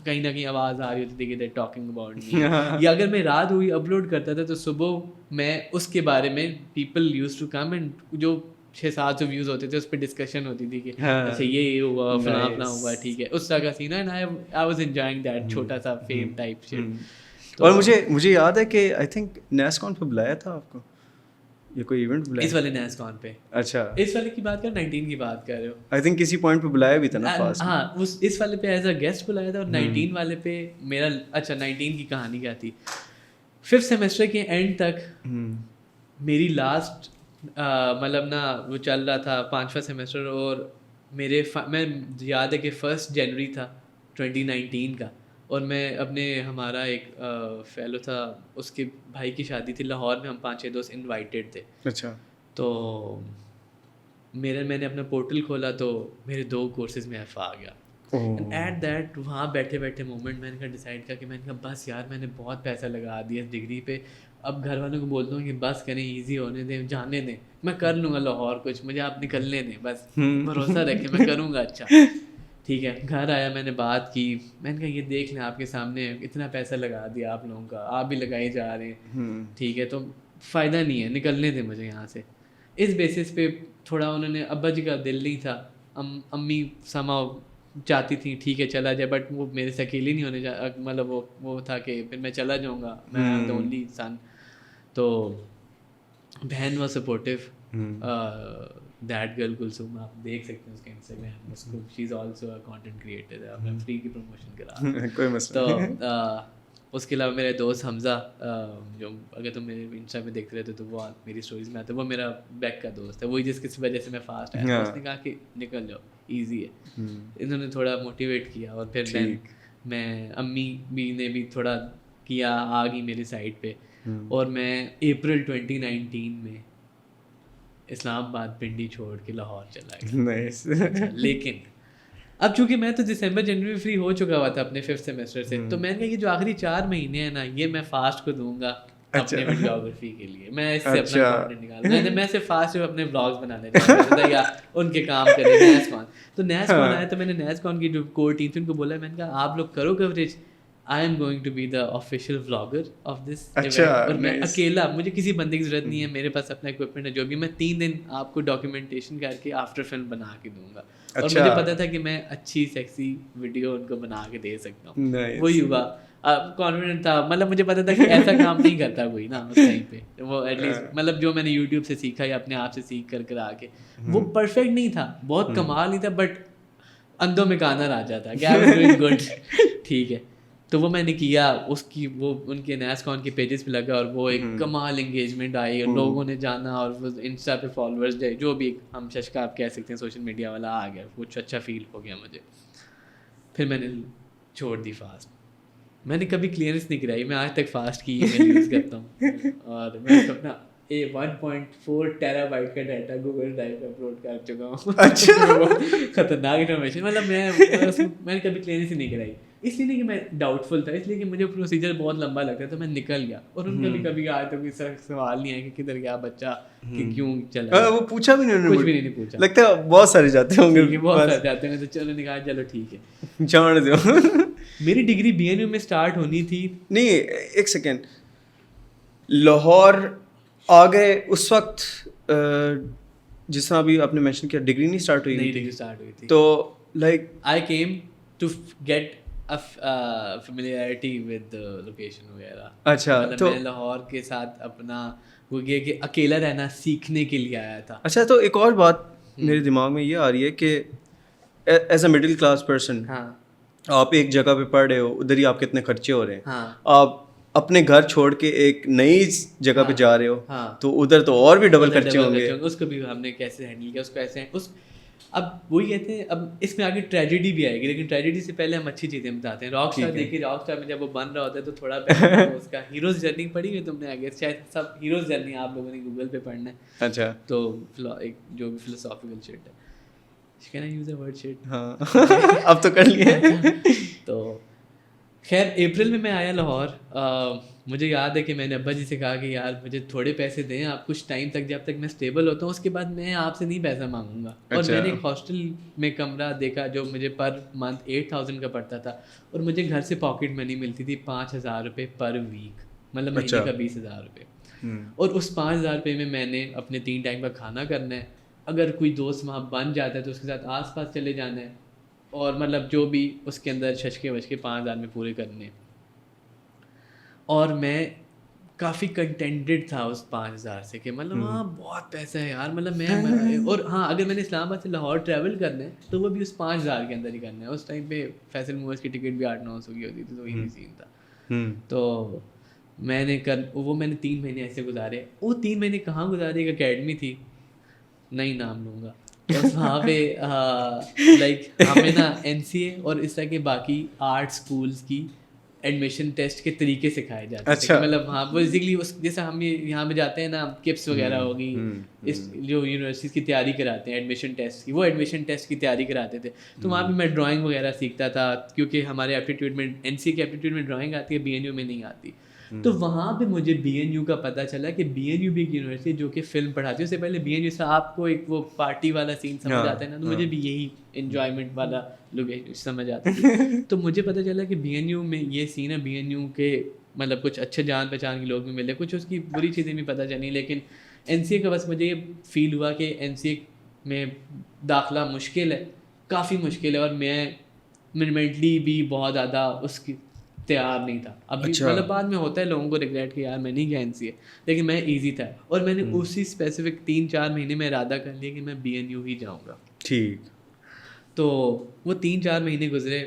کہیں نہ کہیں آواز آ رہی ہوتی تھی کہ دے ٹاکنگ اباؤٹ می. یا اگر میں رات ہوئی اپلوڈ کرتا تھا تو صبح میں اس کے بارے میں people used to come, and جو 600-700 ویوز ہوتے تھے اس پہ ڈسکشن ہوتی تھی کہ اچھا یہ ہوا فلاں فلاں ہوا, ٹھیک ہے, اس طرح کا سین ہے. And I was enjoying that چھوٹا سا فیم ٹائپ شٹ. اور مجھے یاد ہے کہ آئی تھنک نیسکون پہ بلایا تھا آپ کو, یہ کوئی ایونٹ بلایا اس والے نیسکون پہ؟ اچھا, اس والے کی بات کر 19 کی بات کر رہے ہو؟ آئی تھنک کسی پوائنٹ پہ بلایا بھی تھا نا فاسٹ. ہاں, اس والے پہ ایز اے گیسٹ بلایا تھا, اور 19 والے پہ میرا اچھا 19 کی کہانی کیا تھی. 5th سیمسٹر کے اینڈ تک میری لاسٹ مطلب نا وہ چل رہا تھا 5واں سیمسٹر, اور میں یاد ہے کہ 1 جنوری تھا 2019 کا, اور میں اپنے ہمارا ایک فیلو تھا اس کے بھائی کی شادی تھی لاہور میں, ہم 5-6 دوست انوائٹیڈ تھے. اچھا, تو میں نے اپنا پورٹل کھولا تو میرے 2 کورسز میں ایف آ گیا. ایٹ دیٹ وہاں بیٹھے بیٹھے مومنٹ میں نے ڈیسائڈ کیا کہ میں نے کہا بس یار میں نے بہت پیسہ لگا دیا اس ڈگری پہ, اب گھر والوں کو بولتا ہوں کہ بس کریں, ایزی ہونے دیں, جانے دیں, میں کر لوں گا لاہور کچھ, مجھے آپ نکلنے دیں, بس بھروسہ رکھیں میں کروں گا. اچھا ٹھیک ہے. گھر آیا, میں نے بات کی, میں نے کہا یہ دیکھ لیں آپ کے سامنے اتنا پیسہ لگا دیا آپ لوگوں کا, آپ بھی لگائے جا رہے ہیں, ٹھیک ہے, تو فائدہ نہیں ہے, نکلنے دیں مجھے یہاں سے. اس بیسس پہ تھوڑا انہوں نے, ابا جی کا دل نہیں تھا, امی سما چاہتی تھیں ٹھیک ہے چلا جائے, بٹ وہ میرے سے اکیلی نہیں ہونے مطلب وہ تھا کہ پھر میں چلا جاؤں گا, میں I am the only son. تو بہن was supportive. That girl Kulsoom, آپ دیکھ سکتے ہیں اس کا انسٹاگرام, اس کو she is also a content creator, آپ نے فری کی پروموشن کرا کوئی مسئلہ نہیں. تو اس کے علاوہ میرے دوست حمزہ, جو اگر تم میرے انسٹا پہ دیکھتے رہتے تو وہ میری اسٹوریز میں آتے, وہ میرا بیک کا دوست ہے, وہی جس کی وجہ سے میں فاسٹ آیا. اس نے کہا کہ نکل جاؤ ایزی ہے, انہوں نے تھوڑا موٹیویٹ کیا, اور پھر میں امی بھی نے بھی تھوڑا کیا, آ گئی میری سائڈ پہ, اور میں اپریل 2019 میں اسلام آباد پنڈی چھوڑ کے لاہور چلا گیا. لیکن اب چونکہ میں تو دسمبر جنوری میں فری ہو چکا ہوا تھا اپنے 5th سیمسٹر سے, تو میں نے کہا یہ جو آخری 4 مہینے ہیں نا, یہ میں فاسٹ کو دوں گا اپنے ویڈیوگرافی کے لیے, میں اس سے اپنا کانٹینٹ نکالوں. میں صرف فاسٹ اپنے بلاگز بنانے چاہتا تھا یا ان کے کام کرے. نیز کون, تو نیز کون آیا, تو میں نے نیز کون کی جو کور ٹیم تھی ان کو بولا, میں نے کہا آپ لوگ کرو coverage, I am going to be the official vlogger of this event, اور میں اکیلا, مجھے کسی بندے کی ضرورت نہیں ہے, میرے پاس اپنا اکوپمنٹ ہے جو بھی, میں 3 دن آپ کو ڈاکیومنٹیشن کر کے آفٹر فلم بنا کے دوں گا. اور مجھے پتا تھا کہ میں اچھی سیکسی ویڈیو ان کو بنا کے دے سکتا ہوں. وہی ہوا, کانفیڈنٹ تھا, مطلب مجھے پتا تھا کہ ایسا کام نہیں کرتا کوئی نا اس ٹائم پہ. وہ ایٹ لیسٹ مطلب جو میں نے یوٹیوب سے سیکھا یا اپنے آپ سے سیکھ کر آ کے, وہ پرفیکٹ نہیں تھا, بہت کمال نہیں تھا, بٹ اندھوں میں کانا آ جاتا کہ آئی واز ڈوئنگ گڈ. ٹھیک ہے, تو وہ میں نے کیا, اس کی وہ ان کے نیز کون کے پیجز پہ لگا, اور وہ ایک کمال انگیجمنٹ آئی, اور لوگوں نے جانا, اور وہ انسٹا پہ فالوورز جو بھی ہم ششکا آپ کہہ سکتے ہیں سوشل میڈیا والا آ گیا, کچھ اچھا فیل ہو گیا مجھے. پھر میں نے چھوڑ دی فاسٹ. میں نے کبھی کلیئرنس نہیں کرائی, میں آج تک فاسٹ کی ای میل یوز کرتا ہوں, اور میں اپنا 1.4 ٹیرا بائٹ کا ڈیٹا گوگل ڈرائیو پہ اپلوڈ کر چکا ہوں. اچھا, خطرناک انفارمیشن, مطلب میں نے کبھی کلیئرنس ہی نہیں کرائی, اس لیے نہیں کہ میں ڈاؤٹ فل تھا, اس لیے کہ مجھے پروسیجر بہت لمبا لگتا ہے, تو میں نکل گیا. اور ان کا بھی کبھی آج تک اس طرح سوال نہیں ہے کہ کدھر گیا بچہ, کہ کیوں چلا, وہ پوچھا بھی نہیں, کچھ بھی نہیں پوچھا. لگتا ہے بہت سارے جاتے ہوں گے, بہت سارے جاتے ہیں, تو چلو نے کہا چلو ٹھیک ہے جان دو. میری ڈگری بی این یو میں اسٹارٹ ہونی تھی. نہیں, ایک سیکنڈ, لاہور آ گئے اس وقت جس طرح ابھی آپ نے مینشن کیا, ڈگری نہیں اسٹارٹ ہوئی؟ نہیں, ڈگری اسٹارٹ ہوئی تھی. تو like I came to get familiarity with location وغیرہ. اچھا, تو میں لاہور کے ساتھ اپنا وہ یہ کہ اکیلا رہنا سیکھنے کے لیے آیا تھا. اچھا, تو ایک اور بات میرے دماغ میں یہ آ رہی ہے کہ as a middle class person, آپ ایک جگہ پہ پڑھ رہے ہو, ادھر ہی آپ کے اتنے خرچے ہو رہے ہیں, آپ اپنے گھر چھوڑ کے ایک نئی جگہ پہ جا رہے ہو, تو ادھر تو اور بھی ڈبل خرچے ہوں گے. اس کو بھی ہم نے کیسے ہینڈل کیا, اس کو ایسے اب وہی کہتے ہیں, اب اس میں آگے ٹریجڈی بھی آئے گی, لیکن ٹریجڈی سے پہلے ہم اچھی چیزیں بتاتے ہیں. راک اسٹار دیکھیے, راک اسٹار میں جب وہ بن رہا ہوتا ہے تو تھوڑا اس کا ہیروز جرنی پڑھی ہوئی تم نے, آگے شاید سب ہیروز جرنی آپ لوگوں نے گوگل پہ پڑھنا ہے. اچھا, تو ایک جو بھی فلسافیکل شٹ ہے, can I use a word shit? ہاں اب تو کر لیے. تو خیر اپریل میں آیا لاہور. مجھے یاد ہے کہ میں نے ابا جی سے کہا کہ یار مجھے تھوڑے پیسے دیں آپ کچھ ٹائم تک, جب تک میں اسٹیبل ہوتا ہوں اس کے بعد میں آپ سے نہیں پیسہ مانگوں گا. اور میں نے ایک ہاسٹل میں کمرہ دیکھا جو مجھے پر منتھ 8,000 کا پڑتا تھا, اور مجھے گھر سے پاکٹ منی ملتی تھی 5,000 روپے پر ویک, مطلب مہینے کا 20,000 روپے. اور اس 5,000 روپے میں میں نے اپنے 3 ٹائم کا کھانا کرنا ہے, اگر کوئی دوست وہاں بن جاتا ہے تو اس کے ساتھ آس پاس چلے جانا ہے, اور مطلب جو بھی اس کے اندر ششکے وشکے 5,000 میں پورے کرنے. اور میں کافی کنٹینٹڈ تھا اس 5,000 سے کہ مطلب ہاں بہت پیسہ ہے یار, مطلب میں اور ہاں اگر میں نے اسلام آباد سے لاہور ٹریول کرنا ہے تو وہ بھی اس 5,000 کے اندر ہی کرنا ہے. اس ٹائم پہ فیصل موویز کی ٹکٹ بھی 800-900 کی ہوتی تھی, تو وہی سین تھا. تو میں نے میں نے 3 مہینے ایسے گزارے. وہ 3 مہینے کہاں گزارے, ایک اکیڈمی تھی, نہیں نام لوں گا, بس وہاں پہ لائک ہمیں نا NCA اور اس طرح کے باقی آرٹ اسکولس کی ایڈمیشن ٹیسٹ کے طریقے سکھائے جاتے ہیں. مطلب ہاں بیسکلی اس جیسے ہم یہاں پہ جاتے ہیں نا, کپس وغیرہ ہوگی, اس جو یونیورسٹیز کی تیاری کراتے ہیں ایڈمیشن ٹیسٹ کی, وہ ایڈمیشن ٹیسٹ کی تیاری کراتے تھے. تو وہاں پہ میں ڈرائنگ وغیرہ سیکھتا تھا, کیونکہ ہمارے ایپٹیٹیوڈ میں NCA کے ایپٹیٹیوڈ میں ڈرائنگ آتی ہے, BNU میں نہیں آتی. تو وہاں پہ مجھے BNU کا پتہ چلا کہ BNU بھی ایک یونیورسٹی جو کہ فلم پڑھاتی ہے. اس سے پہلے BNU سے آپ کو ایک وہ پارٹی والا سین سمجھ آتا ہے نا, تو مجھے بھی یہی انجوائمنٹ والا لوکیشن سمجھ آتا ہے. تو مجھے پتہ چلا کہ BNU میں یہ سین ہے, BNU کے مطلب کچھ اچھے جان پہچان کے لوگ بھی ملے, کچھ اس کی بری چیزیں بھی پتہ چلی, لیکن NCA کا بس مجھے یہ فیل ہوا کہ NCA میں داخلہ مشکل ہے, کافی مشکل ہے, اور میں مینٹلی بھی بہت زیادہ اس کی تیار نہیں تھا. ابھی مطلب بعد میں ہوتا ہے لوگوں کو ریگریٹ کہ یار میں نہیں گیا NCA, لیکن میں ایزی تھا, اور میں نے اسی اسپیسیفک 3-4 مہینے میں ارادہ کر لیا کہ میں BNU ہی جاؤں گا. ٹھیک. تو وہ 3-4 مہینے گزرے,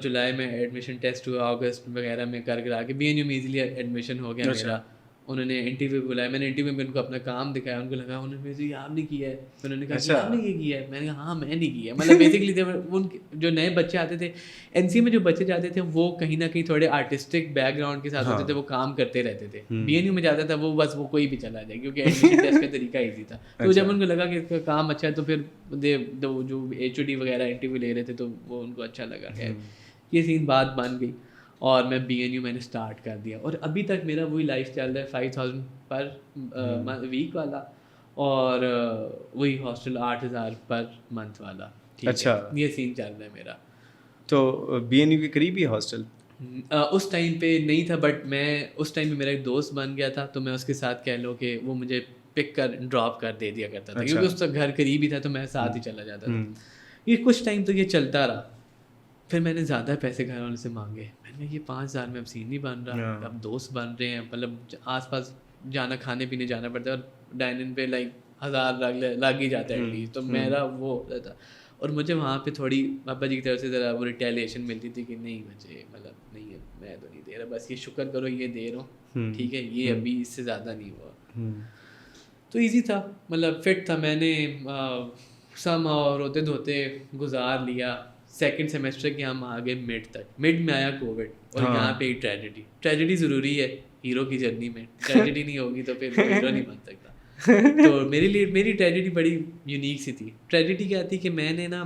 جولائی میں ایڈمیشن ٹیسٹ ہوا, اگست وغیرہ میں کر کرا کے BNU میں ایزیلی ایڈمیشن ہو گیا میرا. انہوں نے انٹرویو بلایا, میں نے انٹرویو میں ان کو اپنا کام دکھایا, ان کو لگا انہوں نے مجھے آپ نے کیا ہے, انہوں نے کہا کہ آپ نے یہ کیا ہے, میں نے کہا ہاں میں نہیں کیا. مطلب بیسکلی ان جو نئے بچے آتے تھے NCA میں, جو بچے جاتے تھے وہ کہیں نہ کہیں تھوڑے آرٹسٹک بیک گراؤنڈ کے ساتھ ہوتے تھے, وہ کام کرتے رہتے تھے. BNU میں جاتا تھا وہ بس وہ کوئی بھی چلا جائے, کیونکہ ایڈمیشن ٹیسٹ کا طریقہ ایزی تھا. تو جب ان کو لگا کہ اس کا کام اچھا ہے تو پھر جو HOD وغیرہ انٹرویو لے رہے تھے تو وہ ان کو اچھا لگا. یہ سین بات بن گئی, اور میں BNU میں نے اسٹارٹ کر دیا, اور ابھی تک میرا وہی لائف چل رہا ہے 5,000 پر ویک والا, اور وہی ہاسٹل 8,000 پر منتھ والا. اچھا, یہ سین چل رہا ہے میرا. تو BNU کے قریب ہی ہاسٹل اس ٹائم پہ نہیں تھا, بٹ میں اس ٹائم پہ میرا ایک دوست بن گیا تھا, تو میں اس کے ساتھ کہہ لو کہ وہ مجھے پک کر ڈراپ کر دے دیا کرتا تھا, کیونکہ اس کا گھر قریب ہی تھا, تو میں ساتھ ہی چلا جاتا تھا. یہ کچھ ٹائم تک یہ چلتا رہا. پھر میں نے زیادہ پیسے گھر والوں سے مانگے, میں نے یہ 5,000 میں اب سین نہیں بن رہا, اب دوست بن رہے ہیں, مطلب آس پاس جانا کھانے پینے جانا پڑتا ہے, اور ڈائننگ پہ 1,000 لگ ہی جاتا ہے ایٹ لیسٹ. تو میرا وہ ہوتا تھا, اور مجھے وہاں پہ تھوڑی ابا جی کی طرف سے ذرا وہ ریٹیلیشن ملتی تھی کہ نہیں مجھے مطلب نہیں ہے, میں تو نہیں دے رہا, بس یہ شکر کرو یہ دے رہا ہوں, ٹھیک ہے, یہ ابھی اس سے زیادہ نہیں ہوا. تو ایزی تھا, مطلب فٹ تھا, میں نے سم اور روتے دھوتے گزار لیا. سیکنڈ سیمسٹر کے ہم آگے مڈ تک, مڈ میں آیا کووڈ, اور یہاں پہ ٹریجڈی ضروری ہے ہیرو کی جرنی میں, ٹریجڈی نہیں ہوگی تو پھر ہیرو نہیں بن سکتا. تو میرے لیے میری ٹریجڈی بڑی یونیک سی تھی. ٹریجڈی کیا تھی کہ میں نے نا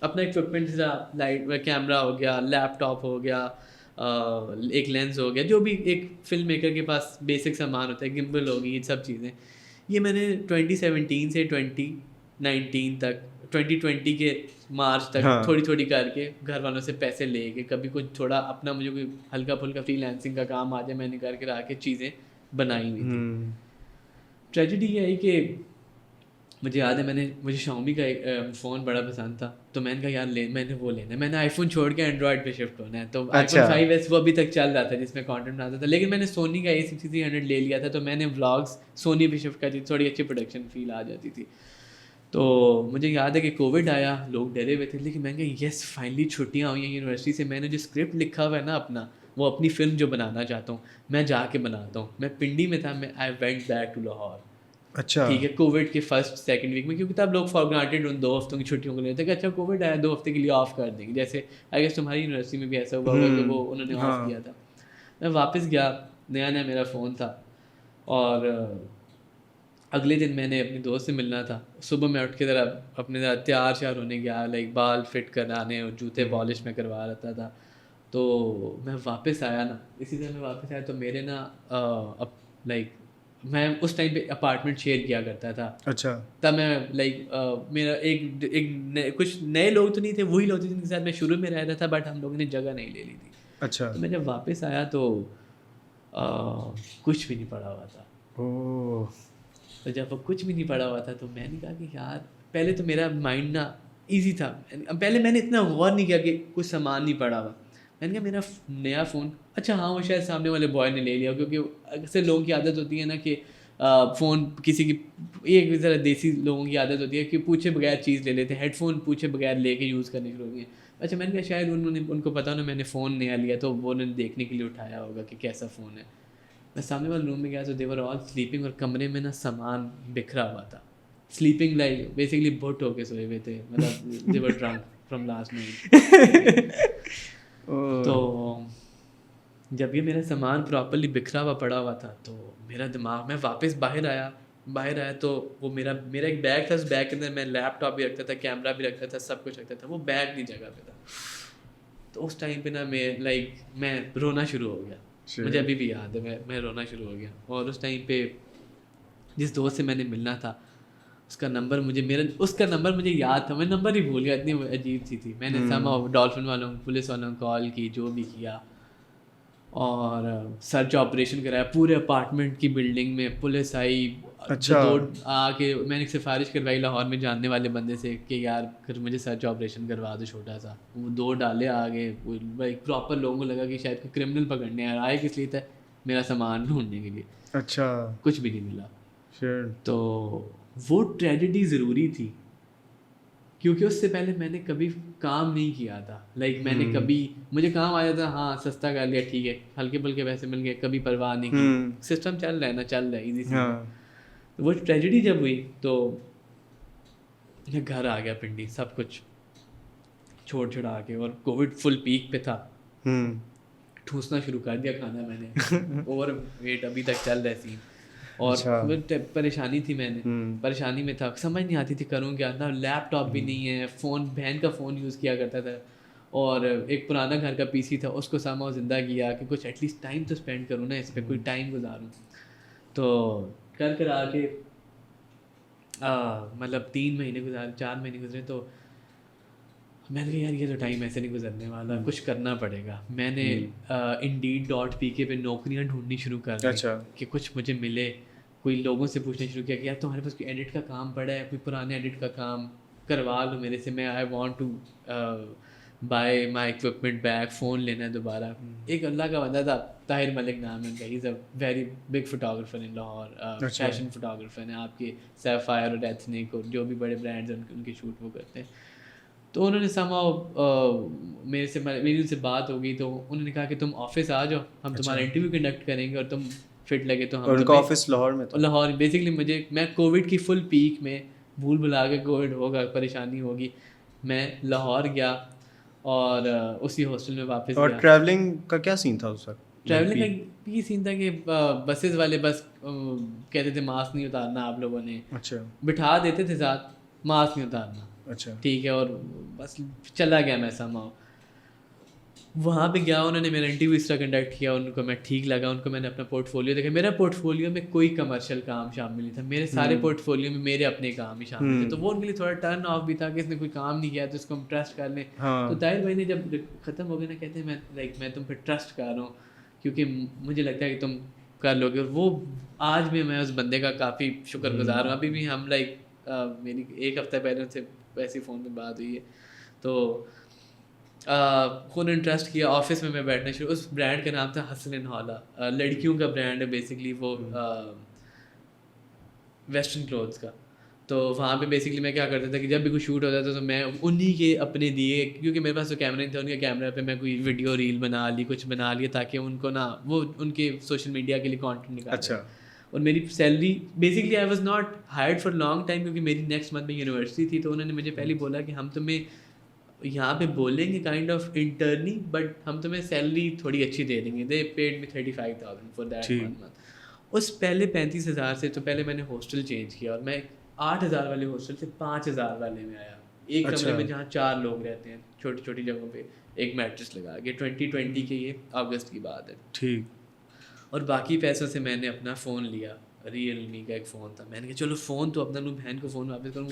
اپنا اکوپمنٹ لائٹ کیمرہ ہو گیا, لیپ ٹاپ ہو گیا, ایک لینس ہو گیا, جو بھی ایک فلم میکر کے پاس بیسک سامان ہوتا ہے, گمبل ہوگی, یہ سب چیزیں, یہ میں نے 2017 سے 2019 تک 2020 کے مارچ تک تھوڑی تھوڑی کر کے گھر والوں سے پیسے لے کے, کبھی کچھ تھوڑا اپنا مجھے کوئی ہلکا پھلکا فری لینسنگ کا کام آ جائے, میں نے کر کے لا کے چیزیں بنائی ہوئی تھیں. ٹریجڈی یہ ہے کہ مجھے یاد ہے مجھے شاؤمی کا فون بڑا پسند تھا, تو میں نے کہا یار میں نے وہ لینا ہے, میں نے آئی فون چھوڑ کے اینڈرائڈ پہ شفٹ ہونا ہے. تو iPhone 5S وہ ابھی تک چل رہا تھا جس میں کانٹینٹ آتا تھا, لیکن میں نے سونی کا A6300 لے لیا تھا, تو میں نے ولاگس سونی پہ شفٹ کر دی, تھوڑی اچھی پروڈکشن فیل آ جاتی تھی. تو مجھے یاد ہے کہ کووڈ آیا, لوگ ڈرے ہوئے تھے, لیکن میں نے کہا یس فائنلی چھٹیاں ہوئی ہیں یونیورسٹی سے, میں نے جو اسکرپٹ لکھا ہوا ہے نا اپنا, وہ اپنی فلم جو بنانا چاہتا ہوں میں جا کے بناتا ہوں. میں پنڈی میں تھا, میں I went back to Lahore. اچھا, ٹھیک ہے, کووڈ کے فرسٹ سیکنڈ ویک میں, کیونکہ تب لوگ فار گرانٹیڈ ان 2 ہفتوں کی چھٹیوں کو لیتے کہ اچھا کووڈ آیا 2 ہفتے کے لیے آف کر دیں گے, جیسے آئی گیس تمہاری یونیورسٹی میں بھی ایسا ہوا ہوگا کہ وہ انہوں نے آف کیا تھا. میں واپس گیا, نیا نیا میرا فون تھا, اور اگلے دن میں نے اپنے دوست سے ملنا تھا. صبح میں اٹھ کے ذرا اپنے ذرا تیار شیار ہونے گیا, لائک بال فٹ کرانے اور جوتے پالش میں کروا رہتا تھا. تو میں واپس آیا نا, اسی طرح میں واپس آیا تو میرے نا لائک میں اس ٹائم پہ اپارٹمنٹ شیئر کیا کرتا تھا. اچھا, تب میں لائک میرا ایک کچھ نئے لوگ تو نہیں تھے, وہی لوگ تھے جن کے ساتھ میں شروع میں رہتا تھا, بٹ ہم لوگوں نے جگہ نہیں لے لی تھی. اچھا, تو میں جب واپس آیا تو کچھ بھی نہیں پڑا ہوا تھا. تو جب وہ کچھ بھی نہیں پڑا ہوا تھا تو میں نے کہا کہ یار, پہلے تو میرا مائنڈ نا ایزی تھا, پہلے میں نے اتنا غور نہیں کیا کہ کچھ سامان نہیں پڑا ہوا. میں نے کہا میرا نیا فون, اچھا ہاں وہ شاید سامنے والے بوائے نے لے لیا, کیونکہ اکثر لوگوں کی عادت ہوتی ہے نا کہ فون کسی کی, ایک ذرا دیسی لوگوں کی عادت ہوتی ہے کہ پوچھے بغیر چیز لے لیتے ہیں, ہیڈ فون پوچھے بغیر لے کے یوز کرنے شروع ہو گئے. اچھا میں نے کہا شاید ان کو پتا نا میں نے فون نیا لیا, تو وہ انہوں نے دیکھنے کے لیے اٹھایا ہوگا کہ کیسا فون ہے. میں سامنے والے روم میں گیا تو دے ور آل سلیپنگ, اور کمرے میں نا سامان بکھرا ہوا تھا. سلیپنگ لائک بیسکلی بھٹ ہو کے سوئے ہوئے تھے, مطلب دے ور ڈرنک فرام لاسٹ نائٹ. تو جب یہ میرا سامان پراپرلی بکھرا ہوا پڑا ہوا تھا تو میرا دماغ, میں واپس باہر آیا تو وہ میرا ایک بیگ تھا, اس بیگ کے اندر میں لیپ ٹاپ بھی رکھتا تھا, کیمرہ بھی رکھتا تھا, سب کچھ رکھتا تھا, وہ بیگ نہیں جگہ پہ تھا. تو اس ٹائم پہ نا میں رونا شروع ہو گیا. مجھے ابھی بھی یاد ہے, میں رونا شروع ہو گیا. اور اس ٹائم پہ جس دوست سے میں نے ملنا تھا اس کا نمبر مجھے یاد تھا, میں نمبر ہی بھول گیا, اتنی عجیب سی تھی. میں نے ڈالفن والوں پولیس والوں کو کال کی, جو بھی کیا, اور سرچ آپریشن کرایا پورے اپارٹمنٹ کی بلڈنگ میں, پولیس آئی. اچھا. آ کے میں نے ایک سفارش کروائی لاہور میں جاننے والے بندے سے کہ یار پھر مجھے سرچ آپریشن کروا دو چھوٹا سا. وہ 2 ڈالے آگے, پراپر لوگوں کو لگا کہ شاید کرمنل پکڑنے آئے کس لیے تھا, میرا سامان ڈھونڈنے کے لیے. اچھا. کچھ بھی نہیں ملا. تو وہ ٹریجڈی ضروری تھی کیونکہ اس سے پہلے میں نے کبھی کام نہیں کیا تھا. لائک میں نے کبھی, مجھے کام آیا تھا, ہاں سستا کر لیا, ٹھیک ہے, ہلکے پھلکے پیسے مل گئے, کبھی پرواہ نہیں کی, سسٹم چل رہا ہے نا, چل رہا ہے ایزی سی. وہ ٹریجڈی جب ہوئی تو گھر آ گیا پنڈی, سب کچھ چھوڑ چھڑا کے, اور کووڈ فل پیک پہ تھا. ٹھوسنا شروع کر دیا کھانا میں نے, اوور ویٹ ابھی تک چل رہا سی. اور پریشانی تھی, میں نے پریشانی میں تھا, سمجھ نہیں آتی تھی کروں کیا. نہ لیپ ٹاپ بھی نہیں ہے, فون بہن کا فون یوز کیا کرتا تھا, اور ایک پرانا گھر کا پی سی تھا, اس کو ساماؤ زندہ کیا کہ کچھ ایٹ لیسٹ ٹائم تو اسپینڈ کروں نا اس پہ, کوئی ٹائم گزاروں. تو کر آ کے مطلب 3 مہینے گزارے, 4 مہینے گزرے, تو میں نے کہا یار یہ تو ٹائم ایسے نہیں گزرنے والا, کچھ کرنا پڑے گا. میں نے Indeed.pk پہ نوکریاں ڈھونڈنی شروع کر دی کہ کچھ مجھے ملے. کوئی لوگوں سے پوچھنا شروع کیا کہ یار تمہارے پاس کوئی ایڈٹ کا کام پڑا ہے, کوئی پرانے ایڈٹ کا کام کروا لو میرے سے, میں I want to buy my equipment back, phone لینا ہے دوبارہ. ایک اللہ کا بندہ تھا, طاہر ملک نام ہے ان کا, he is a very big photographer in Lahore, fashion photographer ہیں, آپ کے سیفائر اور ایتھنک اور جو بھی بڑے برانڈز ہیں ان کے شوٹ وہ کرتے ہیں. تو انہوں نے سماؤ میری ان سے بات ہو گئی, تو انہوں نے کہا کہ تم آفس آ جاؤ, ہم تمہارا انٹرویو کنڈکٹ کریں گے, اور تم فٹ لگے تو ہم. ان کا آفس لاہور میں تھا. لاہور بیسکلی میں کووڈ کی فل پیک میں بھول بھلا کے, کووڈ ہوگا, پریشانی ہوگی, میں لاہور گیا اور اسی ہاسٹل میں واپس گیا. اور ٹریولنگ کا کیا سین تھا اس وقت؟ ٹریولنگ کا یہ سین تھا کہ بسز والے بس کہتے تھے ماسک نہیں اتارنا آپ لوگوں نے. اچھا. بٹھا دیتے تھے ساتھ, ماسک نہیں اتارنا. اچھا ٹھیک ہے, اور بس چلا گیا میں سماؤ. وہاں پہ گیا, انہوں نے میرا انٹرویو اس طرح کنڈکٹ کیا, ان کو میں ٹھیک لگا, ان کو میں نے اپنا پورٹ فولیو دیکھا. میرا پورٹ فولیو میں کوئی کمرشل کام شامل نہیں تھا, میرے سارے پورٹ فولیو میں میرے اپنے کام ہی شامل تھے. تو وہ ان کے لیے تھوڑا ٹرن آف بھی تھا کہ اس نے کوئی کام نہیں کیا تو اس کو ہم ٹرسٹ کر لیں. تو طاہر بھائی نے جب ختم ہو گیا نا, کہتے ہیں میں تم پہ ٹرسٹ کر رہا ہوں کیونکہ مجھے لگتا ہے کہ تم کر لو گے. اور وہ آج بھی میں اس بندے کا کافی شکر گزار ہوں. ابھی بھی ہم میری 1 ہفتہ پہلے ان سے ویسی فون پہ بات ہوئی ہے. تو خود نے انٹرسٹ کیا, آفس میں بیٹھنا شروع. اس برانڈ کا نام تھا حسن اینڈ ہالا, لڑکیوں کا برانڈ ہے بیسکلی, وہ ویسٹرن کلوتھس کا. تو وہاں پہ بیسکلی میں کیا کرتا تھا کہ جب بھی کوئی شوٹ ہوتا تھا تو میں انہی کے اپنے دیے, کیونکہ میرے پاس تو کیمرہ نہیں تھا, ان کے کیمرہ پہ میں کوئی ویڈیو ریل بنا لی, کچھ بنا لیا تاکہ ان کو نا وہ ان کے سوشل میڈیا کے لیے کانٹینٹ نکالا. اچھا. اور میری salary basically I was not hired for long time, کیونکہ میری نیکسٹ منتھ میں یونیورسٹی تھی. تو انہوں نے مجھے پہلے بولا کہ ہم تمہیں یہاں پہ بولیں گے کائنڈ آف انٹرنی, بٹ ہم تمہیں سیلری تھوڑی اچھی دے دیں گے. They paid me 35,000 for that month. اس پہلے 35,000 سے تو پہلے میں نے ہاسٹل چینج کیا, اور میں 8,000 والے ہاسٹل سے 5,000 والے میں آیا, ایک کمرے میں جہاں 4 لوگ رہتے ہیں, چھوٹی چھوٹی جگہوں پہ ایک میٹرس لگا کے. 2020 کے یہ اگست کی بات ہے. ٹھیک. اور باقی پیسوں سے میں نے اپنا فون لیا, ریئل می کا ایک فون تھا. میں نے کہا چلو فون تو اپنا لوں, بہن کو فون واپس کروں,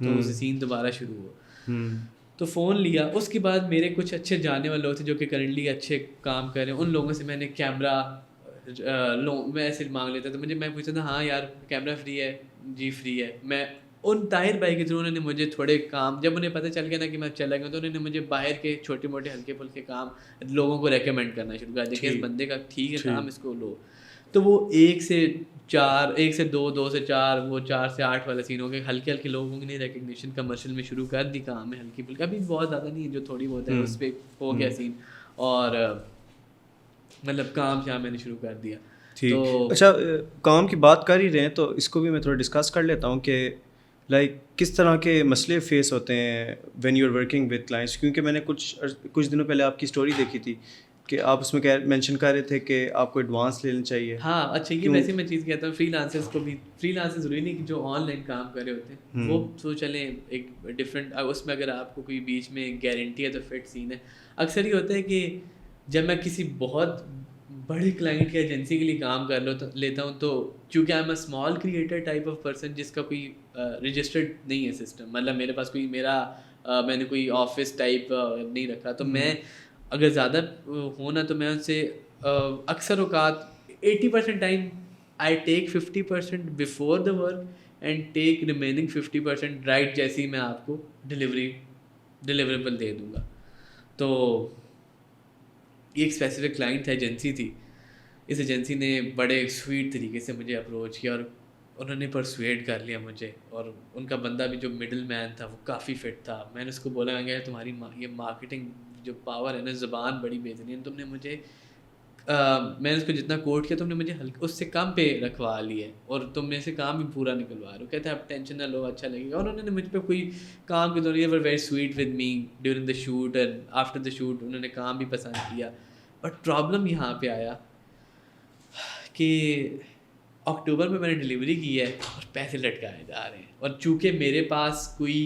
تو اسے سین دوبارہ شروع ہو. تو فون لیا. اس کے بعد میرے کچھ اچھے جانے والے لوگ تھے جو کہ کرنٹلی اچھے کام کر رہے ہیں, ان لوگوں سے میں نے کیمرہ میں ایسے مانگ لیتا تھا. میں پوچھتا تھا ہاں یار کیمرہ فری ہے, جی فری ہے. میں ان طاہر بھائی کے تھرو انہوں نے مجھے تھوڑے کام, جب انہیں پتہ چل گیا نا کہ میں چلا گیا, تو انہوں نے مجھے باہر کے چھوٹے موٹے ہلکے پھلکے کام لوگوں کو ریکمینڈ کرنا شروع کر دیا کہ اس بندے کا ٹھیک ہے کام, اس کو لو. تو وہ 1 سے 4, 1 سے 2, 2 سے 4, وہ 4 سے 8 والا سین ہو گیا. ہلکے ہلکے لوگوں کی ریکگنیشن کمرشل میں شروع کر دی کام ہے, ہلکی پھلکی, ابھی بہت زیادہ نہیں ہے, جو تھوڑی بہت ہے اس پہ ہو گیا سین. اور مطلب کام شام میں نے شروع کر دیا. تو اچھا, کام کی بات کر ہی رہے ہیں تو اس کو بھی میں تھوڑا ڈسکس کر لیتا ہوں کہ لائک کس طرح کے مسئلے فیس ہوتے ہیں when you are working with clients. کیونکہ میں نے کچھ دنوں پہلے آپ کی اسٹوری دیکھی تھی کہ آپ اس میں مینشن کر رہے تھے کہ آپ کو ایڈوانس لینا چاہیے. ہاں اچھا, یہ ویسے میں چیز کہتا ہوں, فری لانسرس کو بھی, فری لانسر ضروری نہیں کہ جو آن لائن کام کر رہے ہوتے ہیں وہ تو چلیں ایک ڈفرینٹ, اس میں اگر آپ کو کوئی بیچ میں گارنٹی ہے تو فٹ سین ہے. اکثر یہ ہوتا ہے کہ جب میں کسی بہت بڑے کلائنٹ یا ایجنسی کے لیے کام کر لیتا ہوں, تو چونکہ I am a small creator type of person جس کا کوئی رجسٹرڈ نہیں ہے سسٹم, مطلب میرے پاس کوئی میں نے کوئی آفس ٹائپ نہیں رکھا, تو میں اگر زیادہ ہونا تو میں ان سے اکثر اوقات 80% time I take 50% before the work and take remaining 50% right جیسے ہی میں آپ کو ڈلیوریبل دے دوں گا. تو یہ ایک اسپیسیفک کلائنٹ تھا, ایجنسی تھی. اس ایجنسی نے بڑے سویٹ طریقے سے مجھے اپروچ کیا اور انہوں نے پرسویٹ کر لیا مجھے, اور ان کا بندہ بھی جو مڈل مین تھا وہ کافی فٹ تھا. میں نے اس کو بولا کہ تمہاری یہ مارکیٹنگ جو پاور ہے نا, زبان بڑی بہترین, تم نے مجھے میں نے اس کو جتنا کوٹ کیا تم نے مجھے اس سے کم پہ رکھوا لی ہے اور تم میں سے کام بھی پورا نکلوا رہے ہو. کہتے ہیں اب ٹینشن نہ لو, اچھا لگے گا. اور انہوں نے مجھ پہ کوئی کام کے دوران were very sweet with me during the shoot and after the shoot انہوں نے کام بھی پسند کیا. بٹ پرابلم یہاں پہ آیا کہ اکتوبر میں نے ڈلیوری کی ہے اور پیسے لٹکائے جا رہے ہیں, اور چونکہ میرے پاس کوئی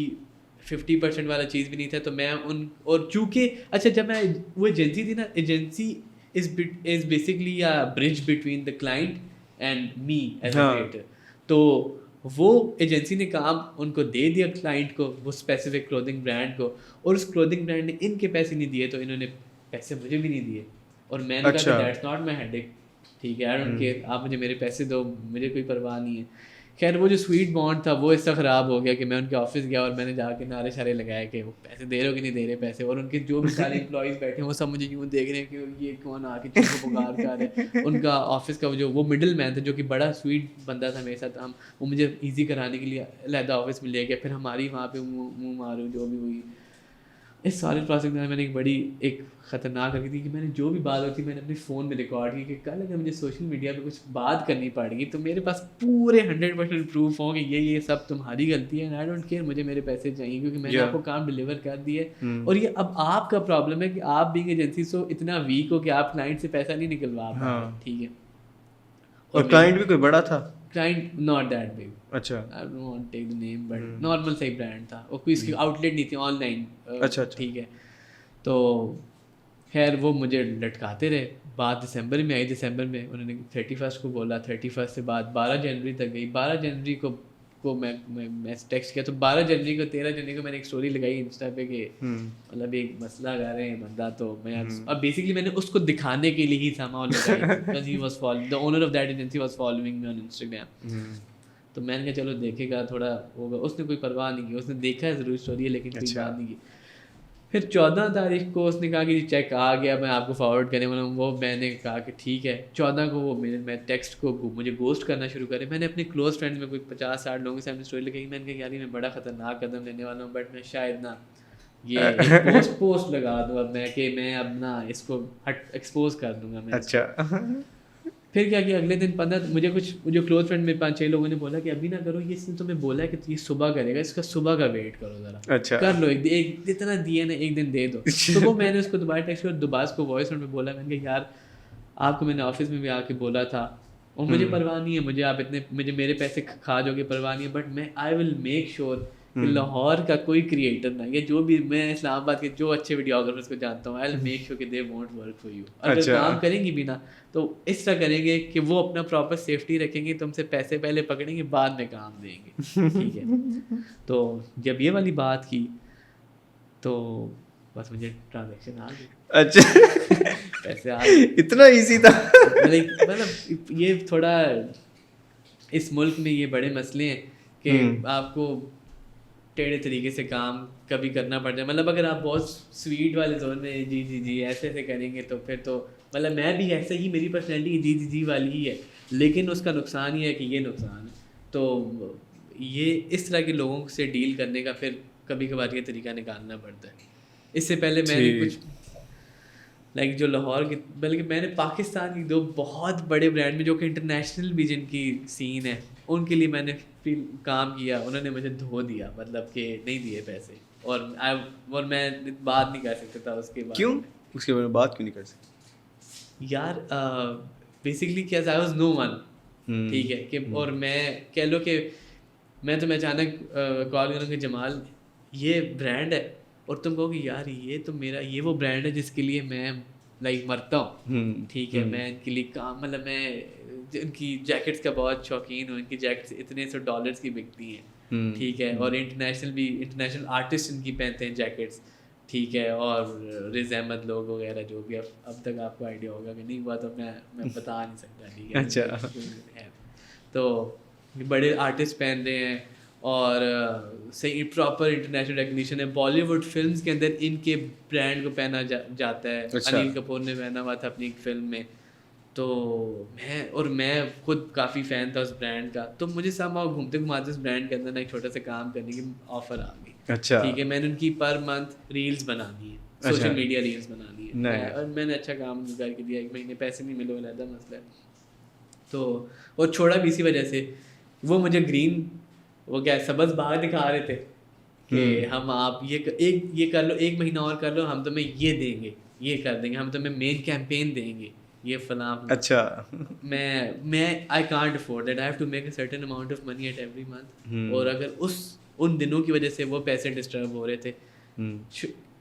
50% والا چیز بھی نہیں تھا تو میں اور چونکہ اچھا جب میں وہ ایجنسی تھی نا, agency is basically a bridge between the client and me as a creator. تو وہ ایجنسی نے کام ان کو دے دیا کلائنٹ کو, وہ اسپیسیفک کلودنگ برانڈ کو, اور اس کلودنگ برانڈ نے ان کے پیسے نہیں دیے تو انہوں نے پیسے مجھے بھی نہیں دیے. اور میں نے کہا دیٹس ناٹ مائی ہیڈ ایک, ٹھیک ہے, آئی ڈونٹ کیئر, آپ مجھے میرے پیسے دو, مجھے کوئی پرواہ نہیں ہے. خیر وہ جو سویٹ بانڈ تھا وہ اس سے خراب ہو گیا کہ میں ان کے آفس گیا اور میں نے جا کے نعرے شارے لگائے کہ وہ پیسے دے رہے ہو کہ نہیں دے رہے پیسے, اور ان کے جو بھی سارے امپلائیز بیٹھے ہیں وہ سب مجھے یوں دیکھ رہے ہیں کہ یہ کون آ کے چیز کو پکار کر رہے ہیں. ان کا آفس کا جو وہ مڈل مین تھا جو کہ بڑا سویٹ بندہ تھا میرے ساتھ, وہ مجھے ایزی کرانے کے لیے علیحدہ آفس میں لے گیا. پھر ہماری وہاں پہ منہ مارو جو بھی ہوئی. اس سارے پروسیس میں نے ایک بڑی ایک خطرناک رکھی تھی کہ میں نے جو بھی بات ہوتی میں نے اپنے فون میں ریکارڈ کی کہ کل اگر مجھے سوشل میڈیا پہ کچھ بات کرنی پڑے گی تو میرے پاس پورے 100% پروف ہوں کہ یہ سب تمہاری غلطی ہے. آئی ڈونٹ کیئر, مجھے میرے پیسے چاہیے کیونکہ میں نے آپ کو کام ڈلیور کر دیے. اور یہ اب آپ کا پرابلم ہے کہ آپ بینگ ایجنسی سو اتنا ویک ہو کہ آپ کلائنٹ سے پیسہ نہیں نکلوا پائے, ٹھیک ہے. اور کلائنٹ بھی کوئی بڑا تھا, کلائنٹ ناٹ دیٹ بگ, اچھا, I don't want take the name but normal صحیح برانڈ تھا, اور کوئی اس کی آؤٹ لیٹ نہیں تھی آن لائن, اچھا, ٹھیک ہے. تو خیر وہ مجھے لٹکاتے رہے. بات دسمبر میں آئی, دسمبر میں انہوں نے 31 کو بولا, 31 سے بعد 12 جنوری تک گئی. 12 جنوری کو میں ٹیکسٹ کیا تو 12 جنوری کو 13 جنوری کو میں نے ایک اسٹوری لگائی انسٹا پہ کہ مطلب ایک مسئلہ کر رہے ہیں بندہ. تو میں اب بیسکلی میں نے اس کو دکھانے کے لیے ہی سما لگائی because he was following, the owner of that agency was following me on Instagram. تو میں نے کہا چلو دیکھے گا تھوڑا ہوگا. اس نے کوئی پرواہ نہیں کی, اس نے دیکھا ضرور اسٹوری ہے لیکن کوئی بات نہیں کی. پھر 14 تاریخ کو اس نے کہا کہ چیک آ گیا, میں آپ کو فارورڈ کرنے والا ہوں. وہ میں نے کہا کہ ٹھیک ہے. 14 کو وہ میں ٹیکسٹ کو مجھے گوسٹ کرنا شروع کرے. میں نے اپنے کلوز فرینڈ میں کوئی 50-60 لوگوں کے سامنے اسٹوری لگائی. میں نے کہا یار میں بڑا خطرناک قدم لینے والا ہوں, بٹ میں شاید نا یہ پوسٹ لگا دوں اب میں کہ میں اب نا اس کو ایکسپوز کر دوں گا. اچھا. پھر کیا کیا اگلے دن 15 مجھے کچھ جو کلوز فرینڈ میں 5-6 لوگوں نے بولا کہ ابھی نہ کرو, یہ اس نے تمہیں بولا ہے کہ یہ صبح کرے گا, اس کا صبح کا ویٹ کرو ذرا, اچھا کر لو ایک اتنا دیے نا ایک دن دے دو. تو وہ میں نے اس کو دوبارہ ٹیکسٹ کیا, دوبارہ اس کو وائس نوٹ میں بولا. میں نے کہا یار آپ کو میں نے آفس میں بھی آ کے بولا تھا اور مجھے پرواہ نہیں ہے, مجھے آپ اتنے میرے پیسے کھا جاؤ گے پرواہ نہیں ہے, بٹ میں آئی ول میک شیور کہ لاہور کا کوئی کریٹر نہ, یہ جو بھی میں اسلام آباد کے جو اچھے ویڈیوگرافرس کو جانتا ہوں, آئی ول میک شیور کہ دے وونٹ ورک فار یو. اگر کام کریں گی بھی نا تو اس طرح کریں گے کہ وہ اپنا پراپر سیفٹی رکھیں گے, تم سے پیسے پہلے پکڑیں گے بعد میں کام دیں گے, ٹھیک ہے. تو جب یہ والی بات کی تو بس مجھے ٹرانزیکشن آ گئی. اچھا پیسے آ گئے, اتنا ایزی تھا. مطلب یہ تھوڑا اس ملک میں یہ بڑے مسئلے ہیں کہ آپ کو ٹیڑھے طریقے سے کام کبھی کرنا پڑتا ہے. مطلب اگر آپ بہت سویٹ والے زون میں جی ایسے کریں گے تو پھر تو مطلب میں بھی ایسے ہی, میری پرسنالٹی جی والی ہی ہے, لیکن اس کا نقصان یہ ہے کہ یہ نقصان ہے. تو یہ اس طرح کے لوگوں سے ڈیل کرنے کا پھر کبھی کبھار یہ طریقہ نکالنا پڑتا ہے. اس سے پہلے میں نے کچھ لائک جو لاہور کی بلکہ میں نے پاکستان کی 2 بہت بڑے برانڈ میں جو کہ انٹرنیشنل بھی جن کی سین ہے ان کے لیے میں نے کام کیا. انہوں نے مجھے دھو دیا, مطلب کہ نہیں دیے پیسے, اور میں بات نہیں کر سکتا تھا اس کے بعد. کیوں اس کے بارے میں بات کیوں نہیں کر سکتے یار؟ بیسکلی کیا آئی واز نو ون, ٹھیک ہے کہ, اور میں کہہ لو کہ میں تمہیں اچانک کال کروں کہ جمال یہ برانڈ ہے, اور تم کہو کہ یار یہ تو میرا یہ وہ برانڈ ہے جس کے لیے میں لائک مرتا ہوں, ٹھیک ہے. میں ان کے لیے کام مطلب میں ان کی جیکٹس کا بہت شوقین ہوں, ان کی جیکٹس اتنے $100 کی بکتی ہیں, ٹھیک ہے. اور انٹرنیشنل آرٹسٹ ان کی پہنتے ہیں جیکٹس, ٹھیک ہے, اور رز احمد لوگ وغیرہ جو بھی اب تک آپ کو آئیڈیا ہوگا کہ نہیں ہوا تو میں بتا نہیں سکتا, ٹھیک ہے. اچھا, تو بڑے آرٹسٹ پہن رہے ہیں اور صحیح پراپر انٹرنیشنل ریکگنیشن ہے. بالی ووڈ فلمس کے اندر ان کے برانڈ کو پہنا جاتا ہے. انیل کپور نے پہنا ہوا تھا اپنی ایک فلم میں. تو میں خود کافی فین تھا اس برانڈ کا. تو مجھے گھومتے گھماتے اس برانڈ کے اندر نا ایک چھوٹا سا کام کرنے کی آفر آ گئی. اچھا, ٹھیک ہے, میں نے ان کی پر منتھ ریلز بنانی ہے, سوشل میڈیا ریلز بنانی ہے, اور میں نے اچھا کام کر کے دیا. 1 مہینے پیسے نہیں ملے, علیحدہ مسئلہ ہے. تو وہ چھوڑا بھی اسی وجہ سے. وہ مجھے گرین وہ کیا سبز باغ دکھا رہے تھے کہ ہم آپ یہ کر لو, 1 مہینہ اور کر لو, ہم تمہیں یہ دیں گے, یہ کر دیں گے, ہم تمہیں مین کیمپین دیں گے, یہ فلاں. اچھا, میں I can't afford that, I have to make a certain amount of money at every month. اور اگر ان دنوں کی وجہ سے وہ پیسے ڈسٹرب ہو رہے تھے,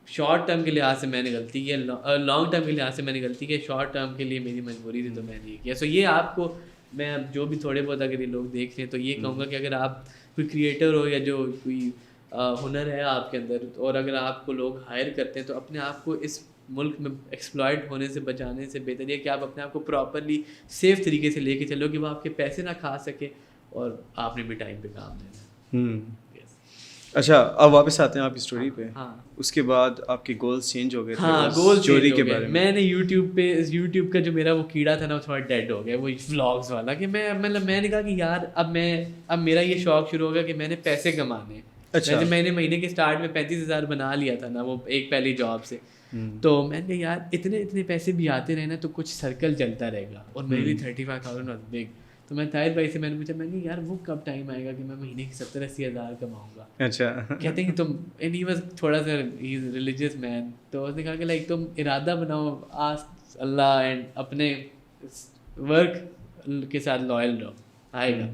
شارٹ ٹرم کے لحاظ سے میں نے غلطی کی, لانگ ٹرم کے لحاظ سے میں نے غلطی کی. شارٹ ٹرم کے لیے میری مجبوری تھی تو میں نے یہ کیا. سو یہ آپ کو میں اب جو بھی تھوڑے بہت اگر یہ لوگ دیکھ لیں تو یہ کہوں گا کہ اگر آپ کوئی کریٹر ہو یا جو کوئی ہنر ہے آپ کے اندر, اور اگر آپ کو لوگ ہائر کرتے ہیں تو اپنے آپ کو اس ملک میں ایکسپلائٹ ہونے سے بچانے سے بہتر یہ کہ آپ اپنے آپ کو پراپرلی سیف طریقے سے لے کے چلو کہ وہ آپ کے پیسے نہ کھا سکے, اور آپ نے بھی ٹائم پہ کام دینا. اچھا, اب واپس آتے ہیں آپ کی اسٹوری پہ. ہاں, اس کے بعد آپ کے گولز چینج ہو گئے تھے. ہاں, گولز چوری کے بارے میں نے یوٹیوب کا جو میرا وہ کیڑا تھا نا وہ تھوڑا ڈیڈ ہو گیا, وہ ولاگز والا. کہ میں نے کہا کہ یار اب میرا یہ شوق شروع ہو گیا کہ میں نے پیسے کمانے. اچھا, میں نے مہینے کے اسٹارٹ میں 35,000 بنا لیا تھا نا وہ ایک پہلی جاب سے. تو میں نے کہا یار اتنے پیسے بھی آتے رہے نا تو کچھ سرکل چلتا رہے گا, اور میری 35,000 واز بگ. تو میں طاہر بھائی سے میں نے پوچھا, میں نے یار وہ کب ٹائم آئے گا کہ میں مہینے کی 70-80 ہزار کماؤں گا. اچھا, کہتے ہیں کہ تم, اینڈ ہی واز تھوڑا سا ہی از ریلیجیس مین. تو اس نے کہا کہ لائک تم ارادہ بناؤ, آسک اللہ اینڈ اپنے ورک کے ساتھ لائل رہو, آئے گا.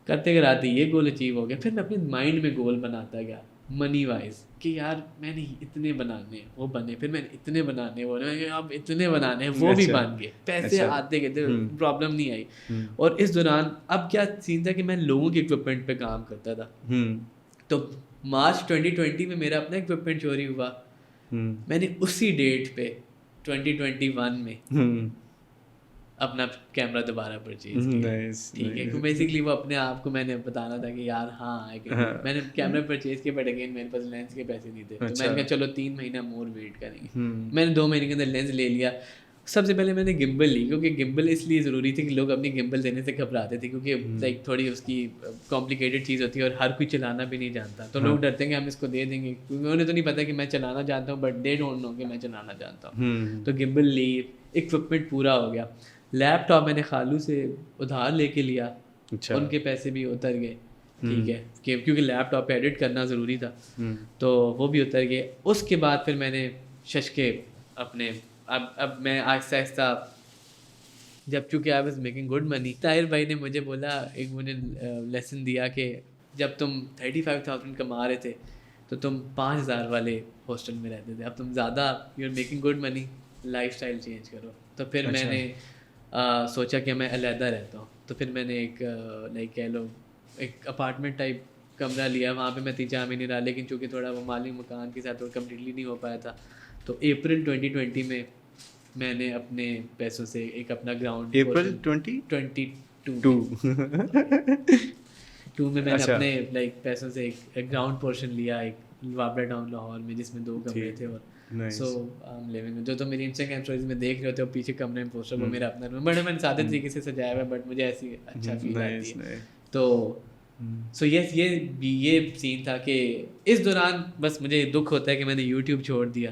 کرتے کراتے یہ گول اچیو ہو گیا. پھر میں اپنے مائنڈ میں گول بناتا گیا منی وائز کہ یار میں نے اتنے بنانے ہیں, وہ بنے. پھر میں نے اتنے بنانے, وہ اب اتنے بنانے ہیں, وہ بھی بن گئے. پیسے آتے گئے, پرابلم نہیں آئی. اور اس دوران اب کیا سین تھا کہ میں لوگوں کے اکوپمنٹ پہ کام کرتا تھا. تو مارچ 2020 میں میرا اپنا اکوپمنٹ چوری ہوا. میں نے اسی ڈیٹ پہ 2021 میں اپنا کیمرہ دوبارہ پرچیز کیا. ٹھیک ہے, بیسکلی وہ اپنے آپ کو میں نے بتانا تھا کہ یار ہاں میں نے کیمرہ پرچیز کیا, بٹ اگین میرے پاس لینس کے پیسے نہیں تھے. تو میں نے کہا چلو 3 مہینہ مور ویٹ کریں گے. میں نے 2 مہینے کے اندر لینس لے لیا. سب سے پہلے میں نے گمبل لی, کیونکہ گمبل اس لیے ضروری تھی کہ لوگ اپنی گمبل دینے سے گھبراتے تھے, کیونکہ لائک تھوڑی اس کی کمپلیکیٹڈ چیز ہوتی ہے اور ہر کوئی چلانا بھی نہیں جانتا. تو لوگ ڈرتے ہیں کہ ہم اس کو دے دیں گے, کیونکہ انہیں تو نہیں پتا کہ میں چلانا جانتا ہوں, بٹ دے ڈونٹ نو کہ میں چلانا جانتا ہوں. تو گمبل لی, اکوپمنٹ پورا ہو گیا. لیپ ٹاپ میں نے خالو سے ادھار لے کے لیا, ان کے پیسے بھی اتر گئے. ٹھیک ہے, کیونکہ لیپ ٹاپ پہ ایڈٹ کرنا ضروری تھا, تو وہ بھی اتر گئے. اس کے بعد پھر میں نے ششکے اپنے اب میں آہستہ آہستہ جب چونکہ آئی واز میکنگ گڈ منی, طاہر بھائی نے مجھے بولا, ایک مجھے لیسن دیا کہ جب تم 35,000 کما رہے تھے تو تم 5,000 والے ہاسٹل میں رہتے تھے, اب تم زیادہ you are making good money, lifestyle change کرو. تو پھر میں نے سوچا کہ میں علیحدہ رہتا ہوں. تو پھر میں نے ایک لائک کہہ لو ایک اپارٹمنٹ ٹائپ کمرہ لیا. وہاں پہ میں 3-4 مہینے رہا, لیکن چونکہ تھوڑا وہ مالی مکان کے ساتھ کمپلیٹلی نہیں ہو پایا تھا. تو اپریل 2020 میں میں نے اپنے پیسوں سے ایک اپنا گراؤنڈ, اپریل 2022 میں نے اپنے لائک پیسوں سے ایک گراؤنڈ پورشن لیا, ایک وابرا ٹاؤن لاہور میں, جس میں 2 کمرے تھے. اور سو آئی ایم لیونگ, جو تو میری انسٹاگرام اسٹوریز میں دیکھ رہے تھے, وہ پیچھے کمرے میں پوسٹر, وہ میرا اپنا روم, بڑے میں نے سادے طریقے سے سجایا ہوا ہے, بٹ مجھے ایسی اچھا فیل آتی ہے. تو سو یس یہ سین تھا کہ اس دوران بس مجھے دکھ ہوتا ہے کہ میں نے یوٹیوب چھوڑ دیا.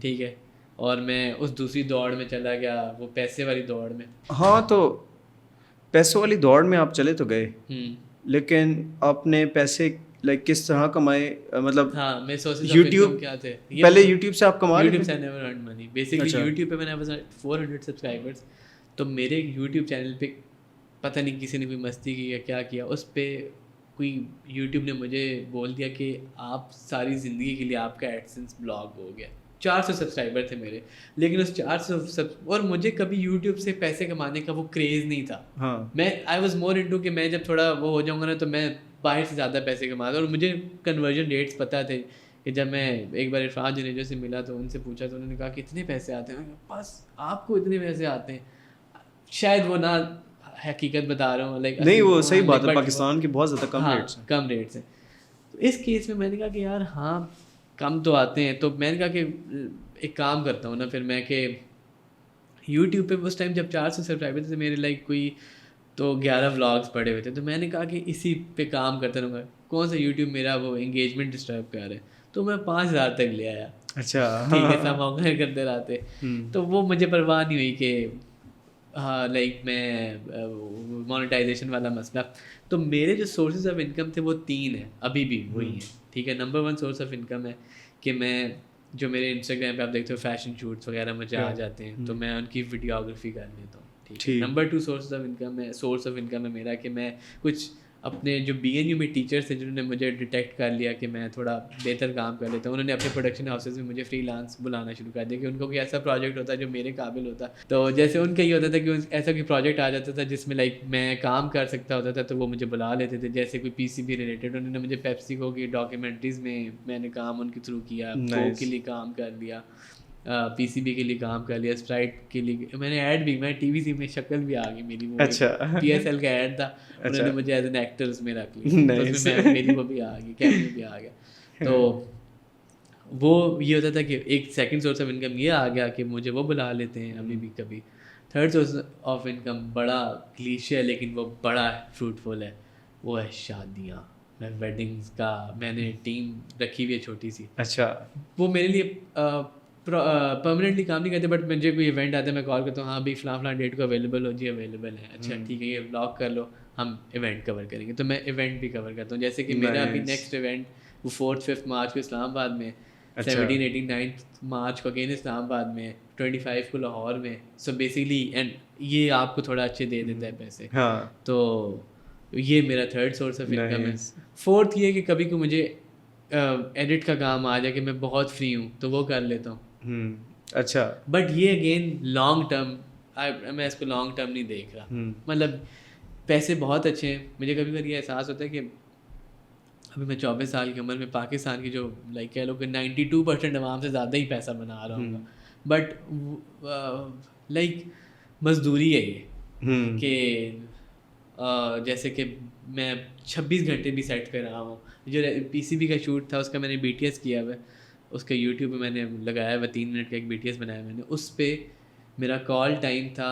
ٹھیک ہے, اور میں اس دوسری دوڑ میں چلا گیا, وہ پیسے والی دوڑ میں. ہاں, تو پیسوں والی دوڑ میں آپ چلے تو گئے, لیکن آپ نے پیسے لائک کس طرح کمائے؟ مطلب ہاں, میں یوٹیوب کیا تھے پہلے یوٹیوب سے آپ کما یوٹیوب سے I never earned money. Basically YouTube پہ میں نے 400 سبسکرائبرس. تو میرے یوٹیوب چینل پہ پتہ نہیں کسی نے کوئی مستی کی یا کیا کیا, اس پہ کوئی یوٹیوب نے مجھے بول دیا کہ آپ ساری زندگی کے لیے آپ کا ایڈسنس بلاک ہو گیا. 400 سبسکرائبر تھے میرے, لیکن اس 400 اور مجھے کبھی یوٹیوب سے پیسے کمانے کا وہ کریز نہیں تھا. میں آئی واز مور انٹو کہ میں جب تھوڑا وہ ہو جاؤں گا نا تو میں باہر سے زیادہ پیسے کماتا, اور مجھے کنورژن ریٹس پتہ تھے کہ جب میں ایک بار عرفان جنیجو سے ملا تو ان سے پوچھا تو انہوں نے کہا کہ اتنے پیسے آتے ہیں. بس آپ کو اتنے پیسے آتے ہیں, شاید وہ نہ حقیقت بتا رہا ہوں, لائک نہیں وہ صحیح بات ہے, پاکستان کی بہت زیادہ کم ریٹس ہیں. تو اس کیس میں نے کہا کہ یار ہاں کم تو آتے ہیں. تو میں نے کہا کہ ایک کام کرتا ہوں نا پھر میں کہ یوٹیوب پہ اس ٹائم جب 400 سبسکرائبر تھے میرے لائک کوئی تو 11 ولاگس پڑے ہوئے تھے. تو میں نے کہا کہ اسی پہ کام کرتا رہوں گا, کون سا یوٹیوب میرا وہ انگیجمنٹ ڈسٹرب کر رہا ہے. تو میں 5000 تک لے آیا. اچھا ٹھیک ہے, سب موقع کرتے رہتے. تو وہ مجھے پرواہ نہیں ہوئی کہ ہاں لائک میں مانیٹائزیشن والا مسئلہ. تو میرے جو سورسز آف انکم تھے وہ 3 ہیں ابھی بھی وہی ہیں. ٹھیک ہے, نمبر 1 سورس آف انکم ہے کہ میں جو میرے انسٹاگرام پہ آپ دیکھتے ہو فیشن شوٹس وغیرہ مجھے آ جاتے ہیں تو میں ان کی ویڈیوگرافی کر لیتا ہوں. ٹھیک ہے. نمبر 2 سورس آف انکم ہے میرا کہ میں کچھ اپنے جو بی این یو میں ٹیچرس تھے جنہوں نے مجھے ڈیٹیکٹ کر لیا کہ میں تھوڑا بہتر کام کر لیتا ہوں, انہوں نے اپنے پروڈکشن ہاؤسز میں مجھے فری لانس بلانا شروع کر دیا کہ ان کو کوئی ایسا پروجیکٹ ہوتا ہے جو میرے قابل ہوتا. تو جیسے ان کا یہ ہوتا تھا کہ ایسا کوئی پروجیکٹ آ جاتا تھا جس میں لائک میں کام کر سکتا ہوتا تھا تو وہ مجھے بلا لیتے تھے. جیسے کوئی پی سی بی ریلیٹڈ, انہوں نے مجھے پیپسی کو کی ڈاکیومنٹریز میں نے کام ان کے تھرو کیا, کوک کے لیے کام کر لیا, پی سی بی کے لیے کام کر لیا, اسپرائٹ کے لیے میں نے ایڈ بھی, میں ٹی وی سی میں شکل بھی آ گئی میری, وہ پی ایس ایل کا ایڈ تھا, انہوں نے مجھے ایز این ایکٹر اس میں رکھ لیا, تو اس میں میری وہ بھی آ گئی, کیمرے بھی آ گیا. تو وہ یہ ہوتا تھا کہ ایک سیکنڈ سورس آف انکم یہ آ گیا کہ مجھے وہ بلا لیتے ہیں ابھی بھی کبھی. تھرڈ سورس آف انکم بڑا کلیشے ہے لیکن وہ بڑا فروٹفل ہے, وہ ہے شادیاں. میں ویڈنگس کا میں نے ٹیم رکھی ہوئی ہے چھوٹی سی. اچھا, وہ میرے لیے پرماننٹلی کام نہیں کرتے, بٹ مجھے کوئی ایونٹ آتا ہے میں کال کرتا ہوں, ہاں بھائی فلاں ڈیٹ کو اویلیبل ہو, جی اویلیبل ہے, اچھا ٹھیک ہے یہ بلاک کر لو, ہم ایونٹ کور کریں گے. تو میں ایونٹ بھی کور کرتا ہوں, جیسے کہ میرا ابھی نیکسٹ ایونٹ وہ 4th-5th مارچ کو اسلام آباد میں, 17-18-9 مارچ کو اگین اسلام آباد میں, 25 کو لاہور میں. سو بیسکلی اینڈ یہ آپ کو تھوڑا اچھے دے دیتا ہے پیسے. تو یہ میرا تھرڈ سورس آف انکم ہے. فورتھ یہ کہ کبھی کو مجھے ایڈٹ کا کام آ جائے کہ میں بہت فری ہوں تو وہ کر لیتا ہوں. اچھا, بٹ یہ اگین لانگ ٹرم, میں اس کو لانگ ٹرم نہیں دیکھ رہا. مطلب پیسے بہت اچھے ہیں, مجھے کبھی کبھی یہ احساس ہوتا ہے کہ ابھی میں 24 سال کی عمر میں پاکستان کی جو لائک کہہ لو کہ 92% عوام سے زیادہ ہی پیسہ بنا رہا ہوں گا. بٹ لائک مزدوری ہے یہ کہ جیسے کہ میں 26 گھنٹے بھی سیٹ کر رہا ہوں. جو پی سی بی کا شوٹ تھا اس کا میں نے بی ٹی ایس کیا ہوا ہے, اس کا یوٹیوب پہ میں نے لگایا ہوا 3 منٹ کا ایک بی ٹی ایس بنایا میں نے. اس پہ میرا کال ٹائم تھا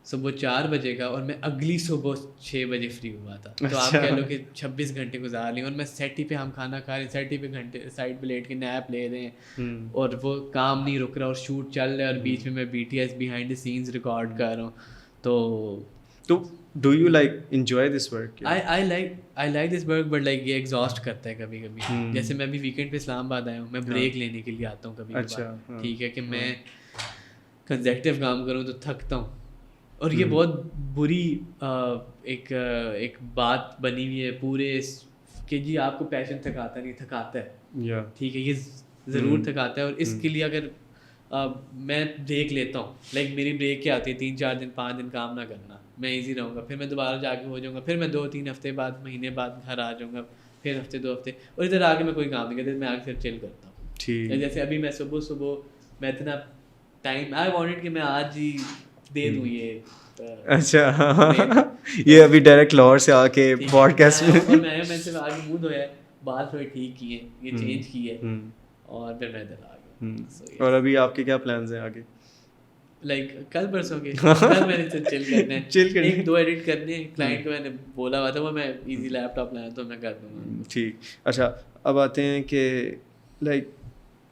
صبح 4 بجے کا اور میں اگلی صبح 6 بجے فری ہوا تھا. تو آپ کہہ لو کہ 26 گھنٹے گزار لیے, اور میں سیٹ ہی پہ ہم کھانا کھا رہے ہیں, سیٹ ہی پہ گھنٹے سائڈ پہ لیٹ کے نیپ لے رہے ہیں, اور وہ کام نہیں رک رہا اور شوٹ چل رہا ہے, اور بیچ میں بیٹی S behind the sense record کر رہا ہوں. تو do you like enjoy this work? I like this work, but like یہ ایگزاسٹ کرتا ہے کبھی کبھی. جیسے میں ابھی ویکینڈ پہ اسلام آباد آیا ہوں, میں بریک لینے کے لیے آتا ہوں کبھی کبھی. ٹھیک ہے کہ میں کنزیکٹیو کام کروں تو تھکتا ہوں, اور یہ بہت بری ایک بات بنی ہوئی ہے پورے کہ جی آپ کو پیشن تھکاتا نہیں, تھکاتا ہے. ٹھیک ہے, یہ ضرور تھکاتا ہے, اور اس کے لیے اگر میں بریک لیتا ہوں, لائک میری بریک کیا آتی ہے 3-4 دن 5 دن کام نہ کرنا, میں ایزی رہوں گا, پھر میں دوبارہ جا کے ہو جاؤں گا, پھر میں 2-3 ہفتے بعد مہینے بعد گھر آ جاؤں گا, پھر ہفتے 2 ہفتے, اور ادھر آ کے میں کوئی کام نہیں کرتا, میں آ کے پھر چل کرتا ہوں. جیسے ابھی میں صبح میں اتنا ٹائم آئی وانٹڈ کہ میں آج ہی دے دوں یہ. اچھا, یہ ابھی ڈائریکٹ لاہور سے آ کے پوڈ کاسٹ میں سے آگے موڈ ہوا ہے, بات تھوڑی ٹھیک کی ہے, یہ چینج کی ہے, اور پھر میں ادھر آ گیا. اور ابھی آپ کے کیا پلانز ہیں آگے؟ لائک کل پرسوں کے کل میں نے چل کرنے ہیں, 1-2 ایڈٹ کرنے ہیں. کلائنٹ کو میں نے بولا ہوا تھا, وہ میں ایزی لیپ ٹاپ لایا تو میں کر دوں گا. ٹھیک. اچھا, اب آتے ہیں کہ like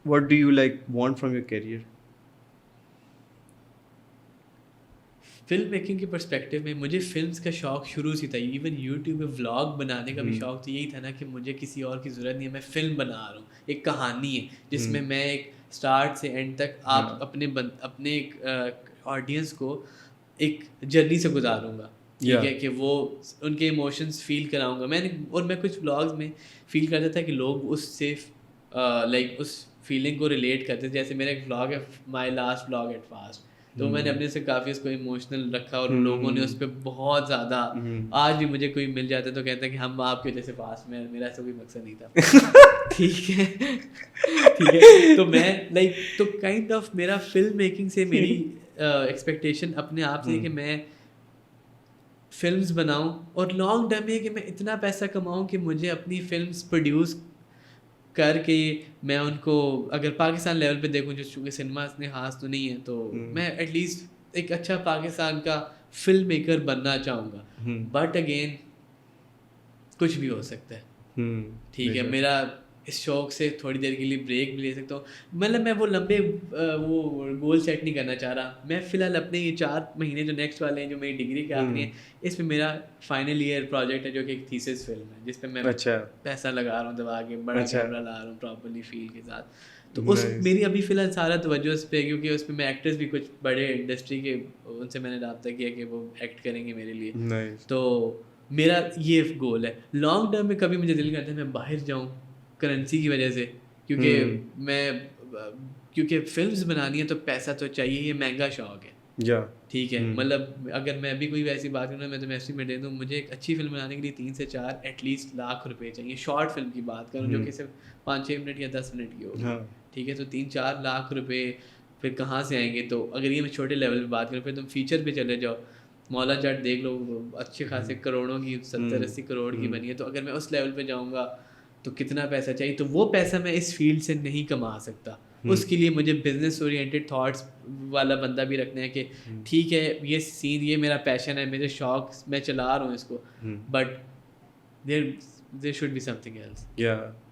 what do you like want from your career? Film making کے پرسپیکٹیو میں مجھے فلمس کا شوق شروع سے تھا. ایون یوٹیوب پہ ولاگ بنانے کا بھی شوق تو یہی تھا نا کہ مجھے کسی اور کی ضرورت نہیں ہے, میں فلم بنا رہا ہوں, ایک کہانی ہے جس میں میں ایک اسٹارٹ سے اینڈ تک آپ اپنے ایک آڈینس کو ایک جرنی سے گزاروں گا. ٹھیک ہے کہ وہ ان کے ایموشنس فیل کراؤں گا میں نے. اور میں کچھ ولاگز میں فیل کرتا تھا کہ لوگ اس سے لائک اس فیلنگ کو ریلیٹ کرتے. جیسے میرا ایک ولاگ ہے, my last vlog at FAST, تو میں نے اپنے سے کافی اس کو ایموشنل رکھا اور لوگوں نے اس پہ بہت زیادہ, آج بھی مجھے کوئی مل جاتا ہے تو کہتا ہے کہ ہم آپ کی وجہ سے پاس میں, میرا ایسا کوئی مقصد نہیں تھا. ٹھیک ہے, تو میں لائک تو کائنڈ آف میرا فلم میکنگ سے میری ایکسپیکٹیشن اپنے آپ سے کہ میں فلمز بناؤں اور لانگ ٹرم میں کہ میں اتنا پیسہ کماؤں کہ مجھے اپنی فلمز پروڈیوس کر کے میں ان کو اگر پاکستان لیول پہ دیکھوں, جو چونکہ سنیما اتنے خاص تو نہیں ہے, تو میں ایٹ لیسٹ ایک اچھا پاکستان کا فلم میکر بننا چاہوں گا. بٹ اگین کچھ بھی ہو سکتا ہے. ٹھیک ہے, میرا اس شوق سے تھوڑی دیر کے لیے بریک بھی لے سکتا ہوں. مطلب میں وہ لمبے وہ گول سیٹ نہیں کرنا چاہ رہا. میں فی الحال اپنے یہ 4 مہینے جو نیکسٹ والے ہیں, جو میری ڈگری کے آخری ہیں, اس میں میرا فائنل ایئر پروجیکٹ ہے جو کہ ایک تھیسس فلم ہے, جس پہ میں پیسہ لگا رہا ہوں, دبا کے بڑا کیمرہ لا رہا ہوں پراپرلی فیل کے ساتھ. تو اس میری ابھی فی الحال سارا توجہ اس پہ, کیونکہ اس پہ میں ایکٹرز بھی کچھ بڑے انڈسٹری کے ان سے میں نے رابطہ کیا کہ وہ ایکٹ کریں گے میرے لیے. تو میرا یہ گول ہے. لانگ ٹرم میں کبھی مجھے دل کرتا ہے میں باہر جاؤں کرنسی کی وجہ سے, کیونکہ فلمز بنانی ہے تو پیسہ تو چاہیے, یہ مہنگا شوق ہے. ٹھیک ہے, مطلب اگر میں بھی کوئی ویسی بات کروں, میں تو ایسٹیمیٹ دے دوں, مجھے ایک اچھی فلم بنانے کے لیے 3 سے 4 ایٹ لیسٹ لاکھ روپے چاہیے. شارٹ فلم کی بات کروں جو کہ صرف 5-6 منٹ یا 10 منٹ کی ہوگی. ٹھیک ہے, تو 3-4 لاکھ روپے پھر کہاں سے آئیں گے؟ تو اگر یہ میں چھوٹے لیول پہ بات کروں, پھر تم فیچر پہ چلے جاؤ, مولا جٹ دیکھ لو, اچھے خاصے کروڑوں کی 70-80 کروڑ کی بنی ہے. تو اگر میں اس لیول پہ جاؤں گا تو کتنا پیسہ چاہیے؟ تو وہ پیسہ میں اس فیلڈ سے نہیں کما سکتا. اس کے لیے مجھے بزنس اورینٹیڈ تھاٹس والا بندہ بھی رکھنا ہے کہ ٹھیک ہے یہ سین, یہ میرا پیشن ہے, میرے شوق, میں چلا رہا ہوں اس کو, but there should be something else.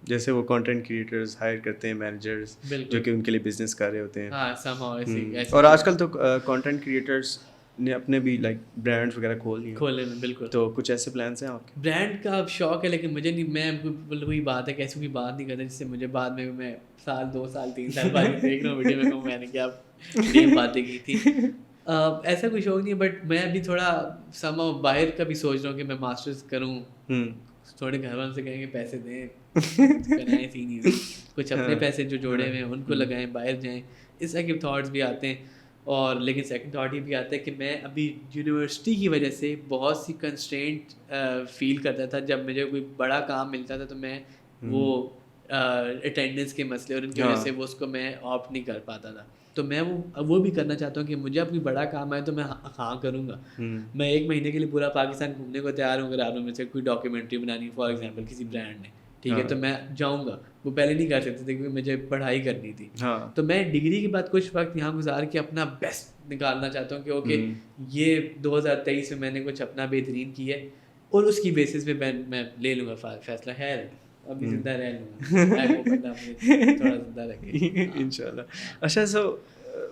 جیسے وہ کنٹینٹ کریٹرز ہائر کرتے ہیں مینیجرز جو کہ ان کے لیے بزنس کر رہے ہوتے ہیں. ہاں somehow ایسی. اور آج کل تو کنٹینٹ کریٹرز نے اپنے بھی لائک برانڈس وغیرہ کھولے ہیں. بالکل. تو کچھ ایسے پلانس ہیں آپ کے؟ برانڈ کا شوق ہے لیکن مجھے نہیں, میں وہی بات ہے کہ ایسی کوئی بات نہیں کرتا جس سے مجھے بعد میں سال 2 سال 3 سال بعد دیکھ رہا ہوں ویڈیو میں, میں نے کیا یہ باتیں کی تھی. ایسا کوئی شوق نہیں ہے, بٹ میں ابھی تھوڑا سما باہر کا بھی سوچ رہا ہوں کہ میں ماسٹرز کروں. تھوڑے گھر والوں سے کہیں گے پیسے دیں, بنائیں سین, کچھ اپنے پیسے جو جوڑے ہوئے ہیں ان کو لگائیں, باہر جائیں, اس طرح کے تھاٹس بھی آتے ہیں. اور لیکن سیکنڈ تھاٹ یہ بھی آتا ہے کہ میں ابھی یونیورسٹی کی وجہ سے بہت سی کنسٹرینٹ فیل کرتا تھا. جب مجھے کوئی بڑا کام ملتا تھا تو میں وہ اٹینڈنس کے مسئلے اور ان کی وجہ سے وہ اس کو میں آپٹ نہیں کر پاتا تھا. تو میں وہ بھی کرنا چاہتا ہوں کہ مجھے اب کوئی بڑا کام آئے تو میں ہاں کروں گا. میں 1 مہینے کے لیے پورا پاکستان گھومنے کو تیار ہوں. اگر آپ میں سے کوئی ڈاکیومنٹری بنانی فار ایگزامپل کسی برانڈ نے, ٹھیک ہے, تو میں جاؤں گا. وہ پہلے نہیں کر سکتے تھے کیونکہ مجھے پڑھائی کرنی تھی. تو میں ڈگری کے بعد کچھ وقت یہاں گزار کے اپنا بیسٹ نکالنا چاہتا ہوں کہ اوکے یہ 2023 میں نے کچھ اپنا بہترین کیا ہے اور اس کی بیسس پہ میں لے لوں گا فیصلہ. خیر ابھی زندہ رہ لوں گا, تھوڑا زندہ رکھے انشاءاللہ. اچھا سو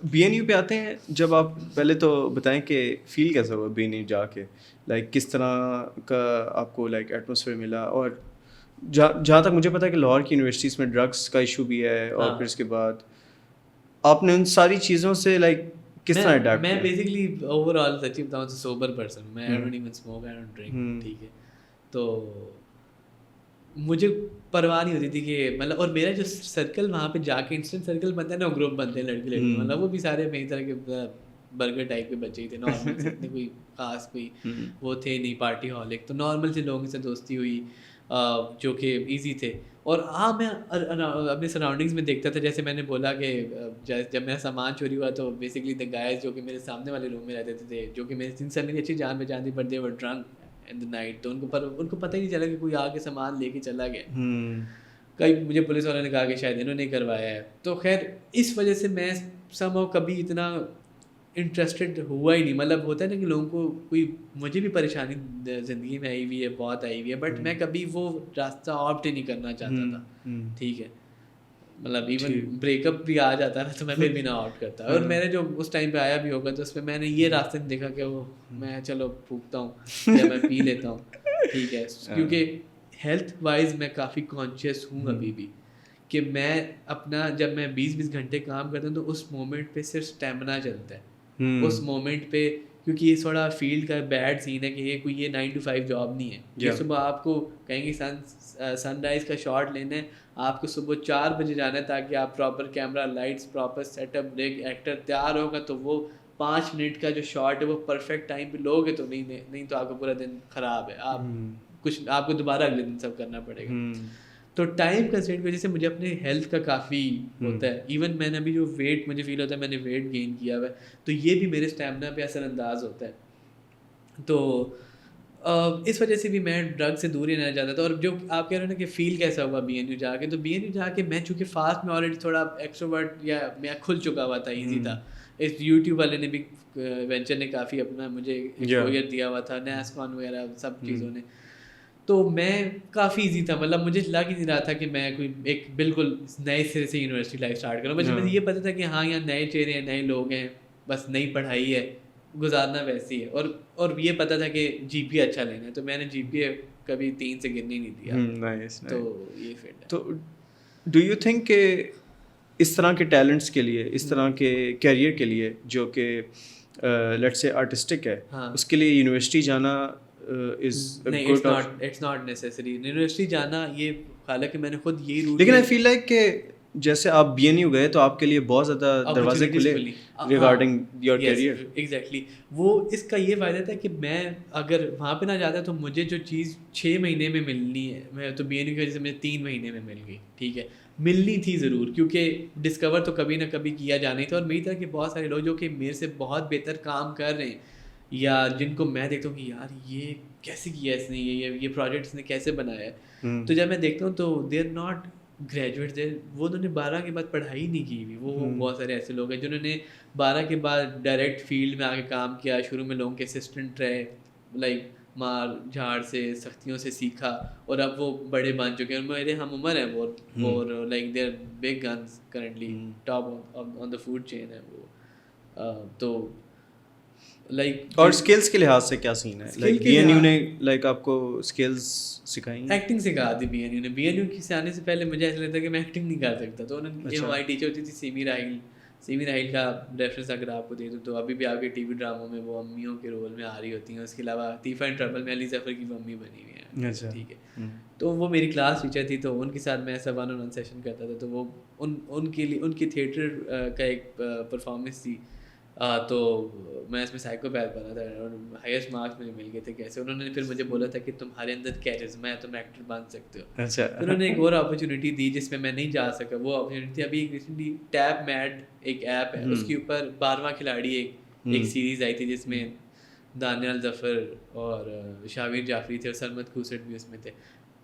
بی این یو پہ آتے ہیں. جب آپ پہلے تو بتائیں کہ فیل کیسا ہوا بی این یو جا کے, لائک کس طرح کا آپ کو لائک ایٹماسفیئر ملا؟ اور جہاں تک مجھے پتا ہے کہ لاہور کی یونیورسٹیز میں ڈرگس کا ایشو بھی ہے, اور پھر اس کے بعد آپ نے ان ساری چیزوں سے لائک کس طرح اڈیپٹ کیا؟ میں بیسکلی اوور آل سچی بتاؤں تو سوبر پرسن ہوں. میں I don't even smoke, I don't drink. ٹھیک ہے, تو مجھے پرواہ نہیں ہوتی تھی کہ مطلب, اور میرا جو سرکل وہاں پہ جا کے انسٹنٹ سرکل بنتا ہے نا, گروپ بنتے ہیں لڑکے لڑکی, مطلب وہ بھی سارے میری طرح کے برگر ٹائپ کے بچے ہی تھے, نارمل سے, اتنے کوئی خاص کوئی وہ تھے نہیں پارٹی ہالک. تو نارمل سے لوگوں سے دوستی ہوئی جو کہ ایزی تھے. اور ہاں میں اپنے سراؤنڈنگس میں دیکھتا تھا, جیسے میں نے بولا کہ جب میرا سامان چوری ہوا تو بیسکلی دا گائز جو کہ میرے سامنے والے روم میں رہتے تھے, جو کہ میرے 3 سال میری اچھی جان پہچان تھی, but they were drink in the night. تو ان کو پتہ ہی نہیں چلا کہ کوئی آ کے سامان لے کے چلا گیا. کئی مجھے پولیس والوں نے کہا کہ شاید انہوں نے کروایا ہے. تو خیر اس وجہ سے میں سمہاؤ کبھی اتنا انٹرسٹڈ ہوا ہی نہیں. مطلب ہوتا ہے نا کہ لوگوں کو کوئی, مجھے بھی پریشانی زندگی میں آئی ہوئی ہے, بہت آئی ہوئی ہے, بٹ میں کبھی وہ راستہ آپٹ ہی نہیں کرنا چاہتا تھا. ٹھیک ہے, مطلب ایون بریک اپ بھی آ جاتا نا تو میں پھر بھی نہ آپٹ کرتا. اور میرے جو اس ٹائم پہ آیا بھی ہوگا تو اس پہ میں نے یہ راستہ نہیں دیکھا کہ وہ میں چلو پھونکتا ہوں یا میں پی لیتا ہوں. ٹھیک ہے, کیونکہ ہیلتھ وائز میں کافی کانشیس ہوں ابھی بھی کہ میں اپنا, جب میں 20-20 گھنٹے کام کرتا ہوں تو اس مومنٹ پہ صرف اسٹیمنا چلتا ہے. اس مومنٹ پہ, کیونکہ یہ تھوڑا فیلڈ کا بیڈ سین ہے کہ یہ کوئی یہ 9 to 5 جاب نہیں ہے. یہ صبح آپ کو کہیں گے سن رائز کا شاٹ لینا ہے, آپ کو صبح 4 بجے جانا ہے تاکہ آپ proper camera, lights, proper set up, rig, actor تیار ہوگا تو وہ 5 منٹ کا جو شاٹ ہے وہ پرفیکٹ ٹائم پہ لوگے تو نہیں تو آپ کا پورا دن خراب ہے, آپ کو دوبارہ اگلے دن سب کرنا پڑے گا. تو ٹائم کنسٹرینٹ کی وجہ سے مجھے اپنے ہیلتھ کا کافی ہوتا ہے. ایون میں نے ابھی جو ویٹ مجھے فیل ہوتا ہے میں نے ویٹ گین کیا ہوا ہے, تو یہ بھی میرے اسٹیمنا پہ اثر انداز ہوتا ہے. تو اس وجہ سے بھی میں ڈرگ سے دور ہی رہنا چاہتا تھا. اور جو آپ کہہ رہے ہیں نا کہ فیل کیسا ہوا بی این یو جا کے, تو بی این یو جا کے میں چونکہ فاسٹ میں آلریڈی تھوڑا ایکسٹروورٹ یا میں کھل چکا ہوا تھا, ایزی تھا. اس یوٹیوب والے نے بھی وینچر نے کافی اپنا مجھے ایکسپوجر دیا ہوا تھا, نیسکون وغیرہ سب چیزوں نے, تو میں کافی ایزی تھا. مطلب مجھے لگ ہی نہیں رہا تھا کہ میں کوئی ایک بالکل نئے سرے سے یونیورسٹی لائف اسٹارٹ کروں. مجھے یہ پتہ تھا کہ ہاں یہاں نئے چہرے ہیں, نئے لوگ ہیں, بس نئی پڑھائی ہے, گزارنا ویسی ہے. اور یہ پتہ تھا کہ جی پی اچھا لینا ہے, تو میں نے جی پی اے کبھی 3 سے گرنے نہیں دیا. تو یہ فٹ ہے. تو ڈو یو تھنک کہ اس طرح کے ٹیلنٹس کے لیے, اس طرح کے کیریئر کے لیے جو کہ لیٹ سے آرٹسٹک ہے, اس کے لیے یونیورسٹی جانا اٹس ناٹ نیسیسری یونیورسٹی جانا؟ یہ حالانکہ میں نے خود یہی روٹ, لیکن آئی فیل لائک کہ جیسے آپ بی این یو گئے تو آپ کے لیے بہت زیادہ دروازے کھلے ریگارڈنگ یور کیریئر. ایگزیکٹلی وہ اس کا یہ فائدہ تھا کہ میں اگر وہاں پہ نہ جاتا تو مجھے جو چیز 6 مہینے میں ملنی ہے, میں تو بی این یو کی وجہ سے مجھے 3 مہینے میں مل گئی. ٹھیک ہے, ملنی تھی ضرور, کیونکہ ڈسکور تو کبھی نہ کبھی کیا جانا ہی تھا. اور میری طرح کے بہت سارے لوگ جو کہ میرے سے بہت بہتر کام کر رہے ہیں, یا جن کو میں دیکھتا ہوں کہ یار یہ کیسے کیا اس نے, یہ پروجیکٹ اس نے کیسے بنایا ہے, تو جب میں دیکھتا ہوں تو دے آر ناٹ گریجویٹ دے, وہ انہوں نے 12 کے بعد پڑھائی نہیں کی ہوئی. وہ بہت سارے ایسے لوگ ہیں جنہوں نے 12 کے بعد ڈائریکٹ فیلڈ میں آ کے کام کیا, شروع میں لوگوں کے اسسٹنٹ رہے, لائک مار جھاڑ سے سختیوں سے سیکھا, اور اب وہ بڑے بن چکے ہیں. میرے ہم عمر ہیں وہ, اور like they are big guns currently, top on the food chain ہے وہ. تو لائک اور اسکلس کے لحاظ سے کیا سین ہے؟ لائک بی این یو نے لائک آپ کو اسکلز سکھائی؟ ایکٹنگ سکھا دی بی این یو نے. بی این یو کی سے آنے سے پہلے مجھے ایسا لگتا کہ میں ایکٹنگ نہیں کر سکتا. تو انہوں نے ہماری ٹیچر ہوتی تھی سیمی راہیل کا ریفرنس اگر آپ کو دے دوں تو ابھی بھی آپ کے ٹی وی ڈراموں میں وہ امیوں کے رول میں آ رہی ہوتی ہیں. اس کے علاوہ لطیفہ ان ٹربل میں علی ظفر کی وہ امی بنی ہوئی ہیں. ٹھیک ہے, تو وہ میری کلاس ٹیچر تھی, تو ان کے ساتھ میں ایسا 1-on-1 سیشن کرتا تھا. تو وہ ان کے لیے ان کی تھیٹر کا ایک پرفارمنس تھی, تو میں اس میں سائیکوپیتھ بنا تھا اور ہائیسٹ مارکس مجھے مل گئے تھے. کیسے انہوں نے پھر مجھے بولا تھا کہ تمہارے اندر کیرزما ہے, تم ایکٹر بن سکتے ہو. اچھا, انہوں نے ایک اور اپرچونیٹی دی جس میں نہیں جا سکا. وہ اپرچونیٹی تھی ابھی ریسنٹلی ٹیپ میڈ ایک ایپ ہے, اس کے اوپر 12واں کھلاڑی ایک سیریز آئی تھی جس میں دانیال ظفر اور شاویر جعفری تھے اور سلمت کھوسٹ بھی اس میں تھے.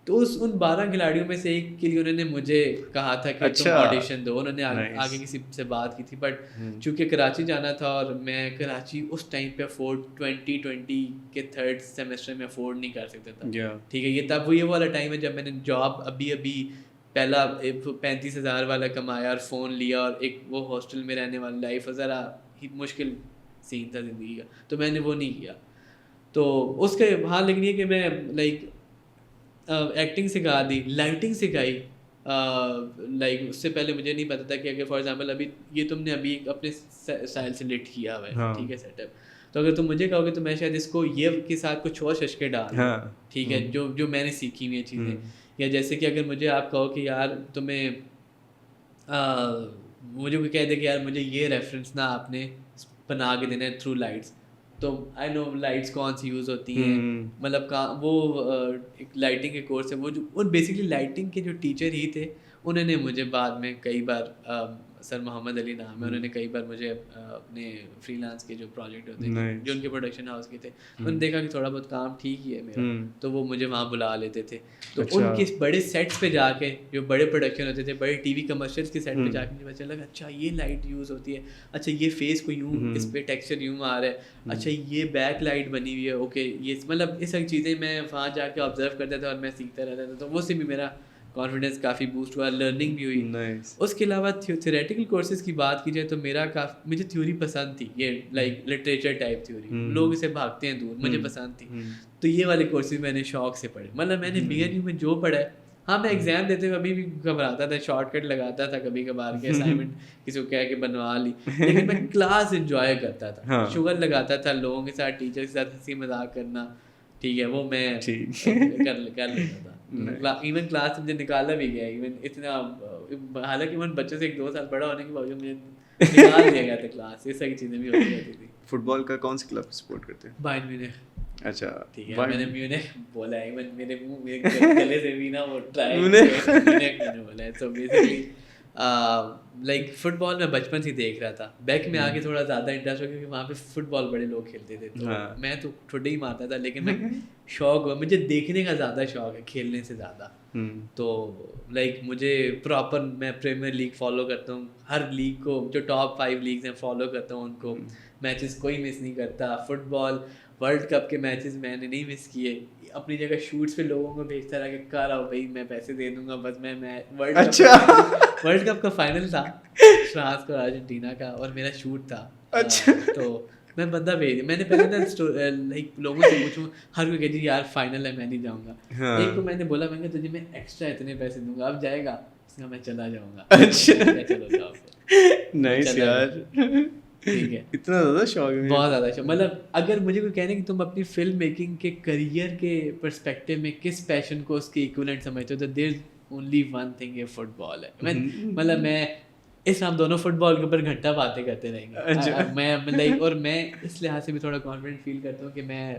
تو ان 12 کھلاڑیوں میں سے ایک کے لیے انہوں نے مجھے کہا تھا کہ تم آڈیشن دو. انہوں نے آگے کسی سے بات کی تھی, بٹ چونکہ کراچی جانا تھا اور میں کراچی اس ٹائم پہ 2020 کے 3rd سیمسٹر میں افورڈ نہیں کر سکتا تھا. ٹھیک ہے, یہ تب یہ والا ٹائم ہے جب میں نے جاب ابھی پہلا 35,000 والا کمایا اور فون لیا, اور ایک وہ ہاسٹل میں رہنے والی لائف ذرا ہی مشکل سین تھا زندگی کا, تو میں نے وہ نہیں کیا. تو اس کے ہاں, لیکن یہ کہ میں لائک ایکٹنگ سکھا دی, لائٹنگ سکھائی. لائک اس سے پہلے مجھے نہیں پتا تھا کہ اگر فار ایگزامپل ابھی یہ تم نے ابھی اپنے اسٹائل سے لٹ کیا ہوا ہے, ٹھیک ہے, سیٹ اپ, تو اگر تم مجھے کہو گے تو میں شاید اس کو یہ کے ساتھ کچھ اور ششکے ڈال دوں. ٹھیک ہے, جو میں نے سیکھی ہوئی چیزیں. یا جیسے کہ اگر مجھے آپ کہو کہ یار تمہیں مجھے کوئی کہہ دے کہ یار مجھے یہ ریفرنس نا آپ نے بنا کے دینا ہے تھرو لائٹس, تو آئی نو لائٹس کون سی یوز ہوتی ہیں, مطلب وہ ایک لائٹنگ کے کورس ہے وہ, جو اور بیسکلی لائٹنگ کے جو ٹیچر ہی تھے انہوں نے مجھے بعد میں کئی بار, سر محمد علی نام ہے, انہوں نے کئی بار مجھے اپنے فری لانس کے جو پروجیکٹ ہوتے ہیں جو ان کے پروڈکشن ہاؤس کے تھے, انہوں نے دیکھا کہ تھوڑا بہت کام ٹھیک ہی ہے میرا, تو وہ مجھے وہاں بلا لیتے تھے. تو ان کے بڑے سیٹس پہ جا کے, جو بڑے پروڈکشن ہوتے تھے, بڑے ٹی وی کمرشلس کے سیٹ پہ جا کے مجھے پتہ چلا اچھا یہ لائٹ یوز ہوتی ہے, اچھا یہ فیس کو یوں اس پہ ٹیکسچر یوں آ رہا ہے, اچھا یہ بیک لائٹ بنی ہوئی ہے, اوکے یہ مطلب یہ ساری چیزیں میں وہاں جا کے آبزرو کرتا تھا اور میں سیکھتا رہتا تھا. تو وہ سے بھی میرا کانفیڈینس کافی بوسٹ ہوا, لرننگ بھی ہوئی. اس کے علاوہ تھیوریٹیکل کورسز کی بات کی جائے تو مجھے تھیوری پسند تھی, یہ لائک لٹریچر ٹائپ تھیوری, لوگ اسے بھاگتے ہیں دور, مجھے پسند تھی. تو یہ والے کورسز میں نے شوق سے پڑھے. مطلب میں نے بی این یو میں جو پڑھا ہے, ہاں میں ایگزام دیتے ہوئے ابھی بھی گھبراتا تھا, شارٹ کٹ لگاتا تھا کبھی کبھار کے, اسائنمنٹ کسی کو کہہ کے بنوا لی, لیکن میں کلاس انجوائے کرتا تھا, شوگر لگاتا تھا, لوگوں کے ساتھ ٹیچر کے ساتھ ہنسی مذاق کرنا, ٹھیک ہے, وہ میں کر لیتا تھا. ایون کلاس سے مجھے نکالا بھی گیا, ایون اتنا, حالانکہ میں بچوں سے 1-2 سال بڑا ہونے کے باوجود مجھے نکال دیا گیا تھا کلاس. یہ ساری چیزیں بھی ہوتی رہتی تھی. فٹ بال کا کون سی کلب سپورٹ کرتے ہیں؟ بائرن میونخ. اچھا ٹھیک ہے, میں نے میونخ بولا ہے, میرے منہ میرے گلے سے بھی نا وہ ٹرائی میونخ میں نے بولا ہے. تو بیسکلی لائک فٹ بال میں بچپن سے دیکھ رہا تھا. بیک میں آ کے تھوڑا زیادہ انٹرسٹ ہو کیونکہ وہاں پہ فٹ بال بڑے لوگ کھیلتے تھے. تو میں تو ٹھڈے ہی مارتا تھا, لیکن میں شوق ہوا, مجھے دیکھنے کا زیادہ شوق ہے کھیلنے سے زیادہ. تو لائک مجھے پراپر میں پریمیئر لیگ فالو کرتا ہوں, ہر لیگ کو جو ٹاپ 5 لیگز ہیں فالو کرتا ہوں ان کو, میچز کوئی مس نہیں کرتا. فٹ بال ورلڈ کپ کے میچز میں نے نہیں مس کیے. اپنی جگہ شوٹس پہ لوگوں کو بھیجتا رہا کہ کر آؤ بھائی میں پیسے دے دوں گا, بس میں ورلڈ کپ کا فائنل تھا فرانس کا ارجنٹینا کا, اور میرا شوٹ تھا. تو میں بندہ بھیج دیا. میں نے پہلے نا لائک لوگوں سے پوچھوں, ہر کوئی کہتی یار فائنل ہے میں نہیں جاؤں گا. ایک کو میں نے بولا میں تجھے میں ایکسٹرا اتنے پیسے دوں گا, اب جائے گا, اس کا میں چلا جاؤں گا. چلو جاؤ. نائس یار, ٹھیک ہے, اتنا زیادہ شوق ہے, بہت زیادہ شوق. مطلب اگر مجھے کوئی کہنے کہ تم اپنی فلم میکنگ کے کریئر کے پرسپیکٹیو میں کس پیشن کو اس کے ایکویلنٹ سمجھتے ہو, تو دیر از اونلی ون تھنگ, یہ فٹ بال ہے. مطلب میں اس ہم دونوں فٹ بال کے اوپر گھنٹہ باتیں کرتے رہیں گے. میں لائک, اور میں اس لحاظ سے بھی تھوڑا کانفیڈنٹ فیل کرتا ہوں کہ میں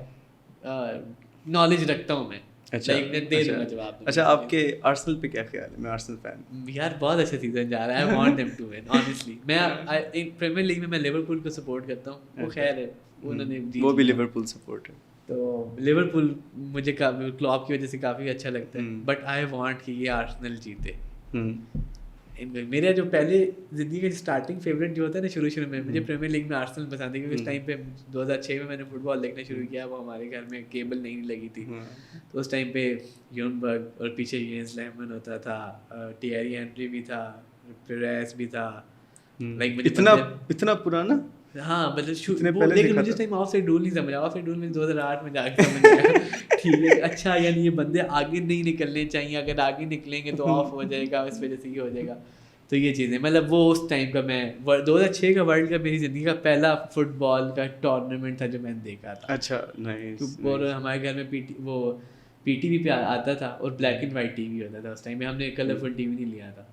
نالج رکھتا ہوں. میں دے دوں گا جواب. اچھا, آپ کے آرسنل پہ کیا خیال ہے؟ میں آرسنل فین یار, بہت اچھا سیزن جا رہا ہے. I want them to win honestly. میں پریمیئر لیگ میں لیورپول کو سپورٹ کرتا ہوں. وہ خیر ہے, انہوں نے وہ بھی لیورپول سپورٹ ہے. تو لیورپول مجھے کلوپ کی وجہ سے کافی اچھا لگتا ہے, بٹ آئی وانٹ کہ یہ آرسنل جیتے. میرا جو پہلے زندگی کا اسٹارٹنگ فیوریٹ جو ہوتا ہے نا شروع میں, مجھے پریمیئر لیگ میں آرسنل پسند ہے, کیونکہ اس ٹائم پہ 2006 میں نے فٹ بال دیکھنا شروع کیا. وہ ہمارے گھر میں کیبل نہیں لگی تھی, تو اس ٹائم پہ یونبرگ اور پیچھے یینز لیمن ہوتا تھا, ٹیئری ہینری بھی تھا, پیریس بھی تھا. لائک مجھے اتنا پرانا. ہاں مطلب لیکن مجھے اس ٹائم آف سائڈ رول نہیں سمجھا. آف سائڈ رول میں 2008 میں جا کے سمجھ گیا ٹھیک ہے اچھا, یعنی یہ بندے آگے نہیں نکلنے چاہیے, اگر آگے نکلیں گے تو آف ہو جائے گا, اس وجہ سے یہ ہو جائے گا. تو یہ چیزیں مطلب وہ اس ٹائم کا, میں 2006 کا ورلڈ کپ میری زندگی کا پہلا فٹ بال کا ٹورنامنٹ تھا جو میں نے دیکھا تھا. اچھا نائس. اور ہمارے گھر میں پی ٹی وی پہ آتا تھا, اور black and white T V ہوتا تھا. اس ٹائم میں ہم نے کلرفل ٹی وی نہیں لیا تھا,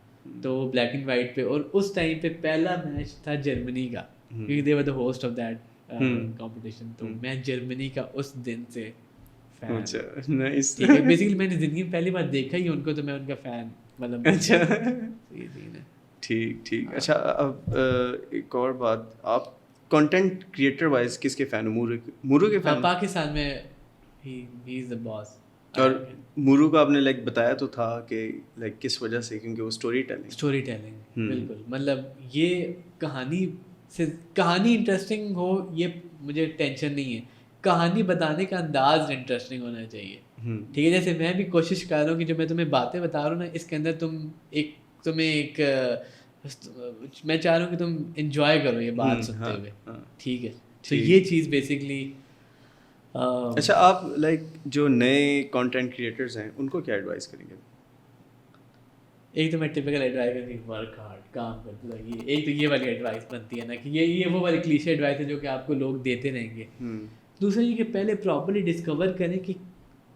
تو بلیک اینڈ وائٹ پہ. اور اس ٹائم پہ پہلا میچ تھا جرمنی کا, کیونکہ they were the host of that competition. تو میں جرمنی کا اس دن سے فین. نائس. بیسیکلی میں نے زندگی میں پہلی بار دیکھا ہی ان کو, تو میں ان کا فین. مطلب اچھا ٹھیک. اچھا, اب ایک اور بات, آپ کنٹینٹ کریٹر وائز کس کے فین ہو؟ مورو کے فین؟ پاکستان میں ہی از دا باس. اور مورو کو آپ نے لائک بتایا تو تھا کہ لائک کس وجہ سے, کیونکہ وہ اسٹوری ٹیلنگ. بالکل, مطلب یہ کہانی انٹرسٹنگ ہو, یہ مجھے ٹینشن نہیں ہے. کہانی بتانے کا انداز انٹرسٹنگ ہونا چاہیے. ٹھیک ہے, جیسے میں بھی کوشش کر رہا ہوں کہ جو میں تمہیں باتیں بتا رہا ہوں نا, اس کے اندر تمہیں ایک میں چاہ رہا ہوں کہ تم انجوائے کرو یہ بات سنتے ہوئے. ٹھیک ہے, تو یہ چیز بیسکلی. اچھا, آپ لائک جو نئے کانٹینٹ کریٹرز ہیں ان کو کیا ایڈوائز کریں گے؟ ایک تو میں ٹپیکل ایڈوائز کروں کہ ورک ہارڈ, کام کرتے رہیے. ایک تو یہ والی ایڈوائس بنتی ہے نا کہ یہ وہ والی کلیشے ایڈوائس ہے جو کہ آپ کو لوگ دیتے رہیں گے. دوسرا یہ کہ پہلے پراپرلی ڈسکور کریں, کہ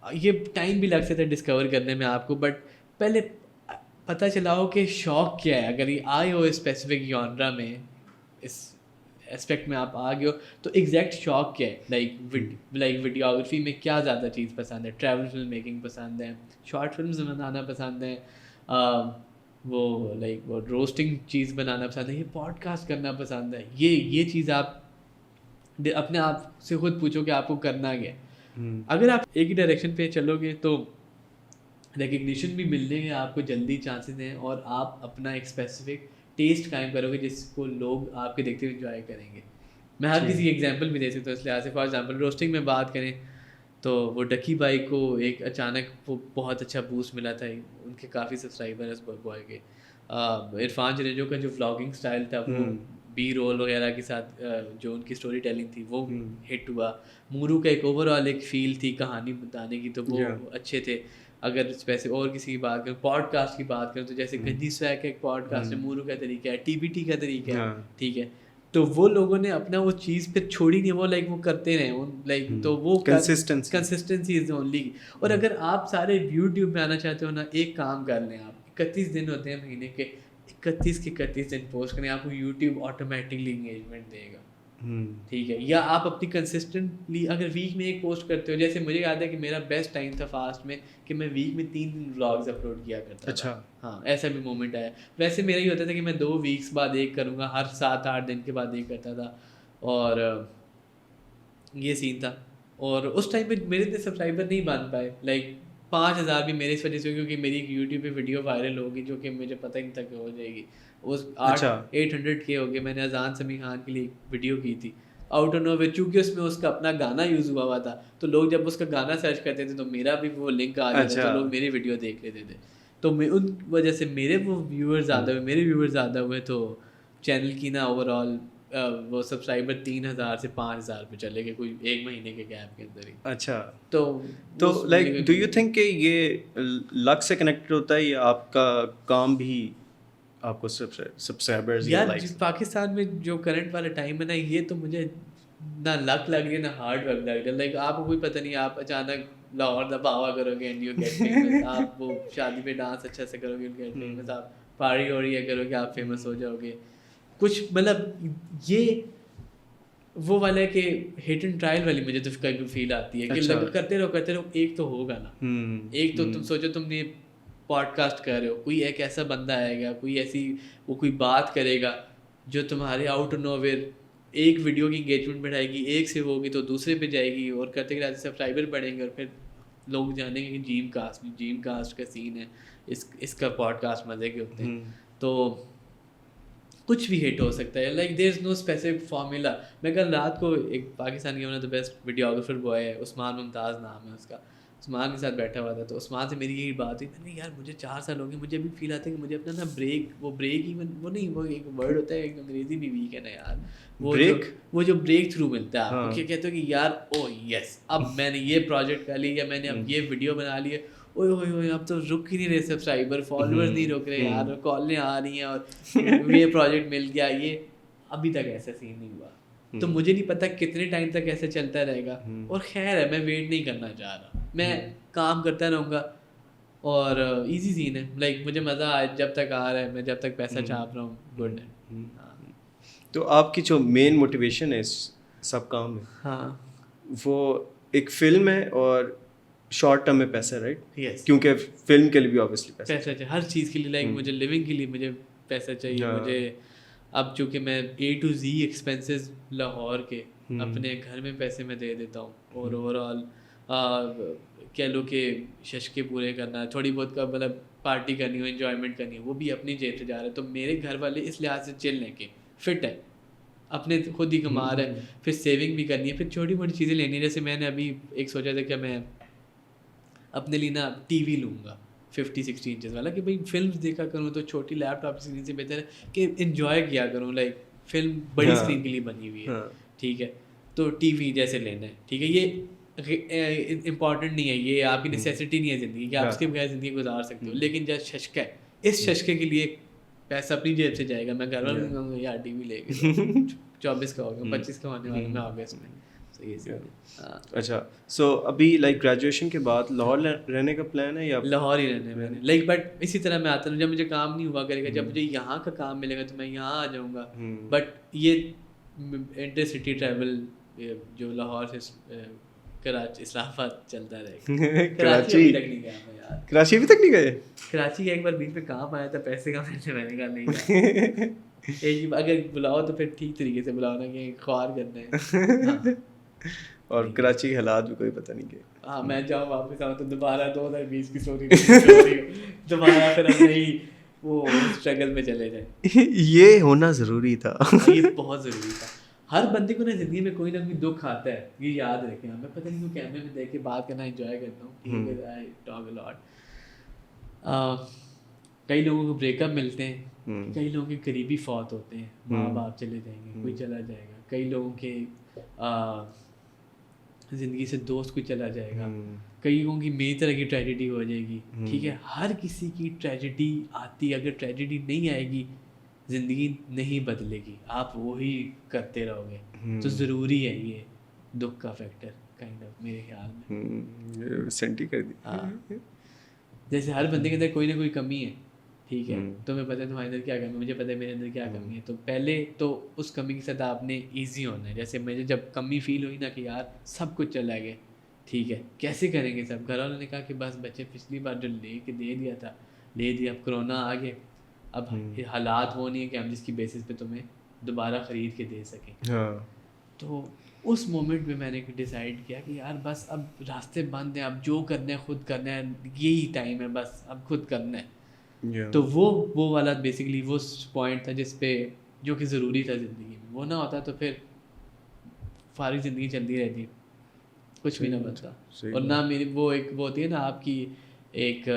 یہ ٹائم بھی لگ سکتا ہے ڈسکور کرنے میں آپ کو, بٹ پہلے پتہ چلا ہو کہ شوق کیا ہے. اگر یہ آئے ہو اسپیسیفک جانرا میں, اس اسپیکٹ میں آپ آ گئے ہو, تو ایگزیکٹ شوق کیا ہے. لائک ویڈیوگرافی میں کیا زیادہ چیز پسند ہے, ٹریول فلم میکنگ پسند ہے, شارٹ فلمز بنانا پسند ہے, وہ لائک وہ روسٹنگ چیز بنانا پسند ہے, یہ پوڈ کاسٹ کرنا پسند ہے. یہ چیز آپ اپنے آپ سے خود پوچھو کہ آپ کو کرنا کیا ہے. اگر آپ ایک ہی ڈائریکشن پہ چلو گے تو ریکگنیشن بھی ملنے کے آپ کو جلدی چانسز ہیں, اور آپ اپنا ایک اسپیسیفک ٹیسٹ قائم کرو گے جس کو لوگ آپ کے دیکھتے ہوئے انجوائے کریں گے. میں ہر کسی ایگزامپل بھی دے سکتا ہوں اس لحاظ سے. فار ایگزامپل روسٹنگ میں بات کریں تو وہ ڈکی بائی کو ایک اچانک وہ بہت اچھا بوسٹ ملا تھا, ان کے کافی سبسکرائبر اس بوائے کے. عرفان جنیجو کا جو ولاگنگ اسٹائل تھا, وہ بی رول وغیرہ کے ساتھ جو ان کی اسٹوری ٹیلنگ تھی وہ ہٹ ہوا. مورو کا ایک اوور آل ایک فیل تھی کہانی بتانے کی, تو وہ اچھے تھے. اگر ویسے اور کسی کی بات کریں, پوڈ کاسٹ کی بات کریں, تو جیسے گندی سویک ایک پوڈ کاسٹ ہے, مورو کا طریقہ ہے, ٹی بی ٹی کا طریقہ ہے. ٹھیک ہے, تو وہ لوگوں نے اپنا وہ چیز پھر چھوڑی نہیں, وہ لائک وہ کرتے رہے لائک, تو وہ کنسسٹنسی از اونلی. اور اگر آپ سارے یوٹیوب میں آنا چاہتے ہو نا, ایک کام کر لیں آپ, 31 دن ہوتے ہیں مہینے کے, 31 کے 31 دن پوسٹ کریں, آپ کو یوٹیوب آٹومیٹکلی انگیجمنٹ دے گا, ٹھیک ہے. یا آپ اپنی کنسسٹنٹلی اگر ویک میں ایک پوسٹ کرتے ہو, جیسے مجھے یاد ہے کہ میرا بیسٹ ٹائم تھا فاسٹ میں کہ میں ویک میں 3 ولاگز اپلوڈ کیا کرتا تھا. ہاں ایسا بھی مومنٹ آیا. ویسے میرا یہ ہوتا تھا کہ میں 2 ویکس بعد ایک کروں گا, ہر 7-8 دن کے بعد ایک کرتا تھا, اور یہ سین تھا. اور اس ٹائم پہ میرے اتنے سبسکرائبر نہیں بن پائے, لائک 5000 بھی میری اس وجہ سے, کیونکہ میری ایک یوٹیوب پہ ویڈیو وائرل ہوگی جو کہ مجھے پتہ ہی نہیں تھا کہ ہو جائے گی. اس 800K ہو گئے. میں نے اذان سمیع خان کے لیے ایک ویڈیو کی تھی آؤٹ آف نو ویئر, چونکہ اس میں اس کا اپنا گانا یوز ہوا ہوا تھا, تو لوگ جب اس کا گانا سرچ کرتے تھے تو میرا بھی وہ لنک آ جاتا تھا, تو لوگ میری ویڈیو دیکھ لیتے تھے. تو میں ان وجہ سے میرے وہ ویورز زیادہ ہوئے, تو چینل کی نا اوور آل وہ سبسکرائبر 3000 سے 5000 پہ چلے گئے کوئی 1 مہینے کے گیپ کے اندر ہی. اچھا, تو لائک ڈو یو تھنک کہ یہ لک سے کنیکٹڈ ہوتا ہے یا آپ کا کام بھی آپ کو سبسکرائبرز یا لائک؟ پاکستان میں جو کرنٹ والا ٹائم ہے نا, یہ تو مجھے نہ لک لگ رہی ہے نہ ہارڈ ورک لگ رہی ہے. لائک آپ کو کوئی پتہ نہیں, آپ اچانک لاہور دباوا کرو گے اینڈ یو گیٹ فیمس, آپ وہ شادی پہ ڈانس اچھا سے کرو گے گیٹ فیمس, آپ پارٹی ہو رہی ہے کرو گے آپ فیمس ہو جاؤ گے. کچھ مطلب یہ وہ والا ہے کہ ہٹ اینڈ ٹرائل والی مجھے تو کبھی فیل آتی ہے کہ کرتے رہو ایک تو ہوگا نا. ایک تو تم سوچو تم نے پوڈ کاسٹ کر رہے ہو, کوئی ایک ایسا بندہ آئے گا, کوئی ایسی وہ کوئی بات کرے گا جو تمہارے آؤٹ آف نو ویئر ایک ویڈیو کی انگیجمنٹ بڑھائے گی, ایک سے ہوگی تو دوسرے پہ جائے گی, اور کرتے کرتے سبسکرائبر بڑھیں گے, اور پھر لوگ جانیں گے کہ جیم کاسٹ کا سین ہے, اس کا پوڈ کاسٹ مزے کے ہوتے ہیں. تو کچھ بھی ہٹ ہو سکتا ہے. Like there is know specific formula. میں کل رات کو ایک پاکستان کا one of the best videographer boy ہے, عثمان ممتاز نام ہے اس کا, عثمان کے ساتھ بیٹھا ہوا تھا. تو عثمان سے میری یہی بات ہوئی, میں نے یار مجھے 4 سال ہو گئے, مجھے ابھی فیل آتا ہے کہ مجھے اپنا نا بریک ایون وہ نہیں, وہ ایک ورڈ ہوتا ہے, ایک انگریزی بھی ویک ہے نا یار, وہ جو بریک تھرو ملتا ہے آپ کو, کہتے ہو کہ یار او یس اب میں نے یہ پروجیکٹ کر لی, یا میں نے اب یہ ویڈیو بنا لی ہے, اوئے ہوئے ہوئے اب تو رک ہی نہیں رہے سبسکرائبر, فالوورز نہیں رک رہے یار, کالیں آ رہی ہیں, اور یہ پروجیکٹ مل گیا. یہ ابھی تک ایسا سین نہیں ہوا, تو مجھے نہیں پتا کتنے ٹائم تک ایسے چلتا رہے گا. اور خیر ہے, میں ویٹ نہیں کرنا چاہ رہا, میں کام کرتا رہوں گا, اور ایزی سین ہے. لائک مجھے مزہ آئے جب تک آ رہا ہے, میں جب تک پیسہ چھاپ رہا ہوں, گڈ ہے. تو آپ کی جو مین موٹیویشن ہے اس سب کام میں, ہاں وہ ایک فلم ہے اور شارٹ ٹرم میں پیسہ, رائٹ؟ یس, کیونکہ فلم کے لیے بھی اوبیسلی پیسہ چاہیے, ہر چیز کے لیے. لائک مجھے لیونگ کے لیے مجھے پیسہ چاہیے. مجھے اب چونکہ میں A to Z expenses Lahore کے اپنے گھر میں پیسے میں دے دیتا ہوں, اور اوور آل کہہ لو کہ ششکے پورے کرنا, تھوڑی بہت کا مطلب پارٹی کرنی ہو, انجوائمنٹ کرنی ہو, وہ بھی اپنی جیب سے جا رہا ہے. تو میرے گھر والے اس لحاظ سے چل لیں کہ فٹ ہے, اپنے خود ہی کما رہا ہے, پھر سیونگ بھی کرنی ہے, پھر چھوٹی موٹی چیزیں لینی ہے. جیسے میں نے ابھی ایک سوچا تھا کہ میں اپنے لیے نا ٹی وی لوں گا 50-60 انچز والا, کہ بھائی فلمس دیکھا کروں, تو چھوٹی لیپ ٹاپ اسکرین سے بہتر ہے کہ انجوائے کیا کروں. لائک فلم بڑی اسکرین کے لیے بنی ہوئی ہے, ٹھیک ہے, تو ٹی وی جیسے لینا ہے, ٹھیک ہے. یہ امپورٹنٹ نہیں ہے, یہ آپ کی نیسیسٹی نہیں ہے زندگی کہ آپ اس کے بغیر زندگی گزار سکتے ہو. لیکن جب ششکا ہے, اس ششکے کے لیے پیسہ اپنی جیب سے جائے گا. میں گھر والوں کہوں گا یار ٹی وی لے کے 24 کا ہوگا, 25 کا ہونے والا میں اگست میں. اچھا, سو ابھی لائک گریجویشن کے بعد لاہور رہنے کا پلان ہے یا لاہور ہی رہنے میں نے, لائک بٹ اسی طرح میں آتا ہوں, جب مجھے کام نہیں ہوا کرے گا, جب مجھے یہاں کا کام ملے گا تو میں یہاں آ جاؤں گا. بٹ یہ انٹر سٹی ٹریول جو لاہور سے کراچی اسلام آباد چلتا رہے گا. کراچی تک نہیں گیا میں یار, کراچی ابھی تک نہیں گئے. کراچی کا ایک بار بیچ میں کام آیا تھا, پیسے کا میں نے کہا نہیں, اگر بلاؤ تو پھر ٹھیک طریقے سے بلاؤ نا کہ خوار کرنا ہے. اور کراچی کے حالات بھی کوئی پتہ نہیں کہ ہاں میں جاؤں واپس آؤں تو دوبارہ 2020 کی اسٹوری دوبارہ پھر ہم نہیں وہ اسٹرگل میں چلے جائیں. یہ ہونا ضروری تھا, یہ بہت ضروری تھا. ہر بندے کو نا زندگی میں کوئی نہ کوئی دکھ آتا ہے, یہ یاد رکھیں. میں پتہ نہیں کیوں کیمرے میں دیکھ کے بات کرنا انجوائے کرتا ہوں, ٹھیک ہے, آئی ٹاک اے لاٹ. کئی لوگوں کو بریک اپ ملتے ہیں, کئی لوگوں کے قریبی فوت ہوتے ہیں, ماں باپ چلے جائیں گے, کوئی چلا جائے گا, کئی لوگوں کے زندگی سے دوست کوئی چلا جائے گا, کئی لوگوں کی میری طرح کی ٹریجڈی ہو جائے گی, ٹھیک ہے. ہر کسی کی ٹریجڈی آتی ہے, اگر ٹریجڈی نہیں آئے گی زندگی نہیں بدلے گی, آپ وہی کرتے رہو گے. تو ضروری ہے یہ دکھ کا فیکٹر کائنڈ آف میرے خیال میں. سینٹی کر دی. ہاں, جیسے ہر بندے کے اندر کوئی نہ کوئی کمی ہے, ٹھیک ہے, تمہیں پتہ ہے تمہارے اندر کیا کمی ہے, مجھے پتہ ہے میرے اندر کیا کمی ہے. تو پہلے تو اس کمی کے ساتھ آپ نے ایزی ہونا ہے. جیسے مجھے جب کمی فیل ہوئی نا کہ یار سب کچھ چلا گیا, ٹھیک ہے کیسے کریں گے سب, گھر والوں نے کہا کہ بس بچے پچھلی بار جو لے کے دے دیا تھا لے دیا, اب کرونا آ گئے, اب حالات وہ نہیں ہے کہ ہم جس کی بیسس پہ تمہیں دوبارہ خرید کے دے سکیں. تو اس مومنٹ میں میں نے ڈیسائیڈ کیا کہ یار بس اب راستے بند ہیں, اب جو کرنا ہے خود کرنا ہے, یہی ٹائم ہے بس اب خود کرنا ہے. تو وہ والا بیسکلی وہ پوائنٹ تھا جس پہ جو کہ ضروری تھا زندگی میں. وہ نہ ہوتا تو پھر فارغ زندگی چلتی رہتی, کچھ بھی نہ بنتا. اور نہ میری وہ ایک وہ ہوتی ہے نا آپ کی ایک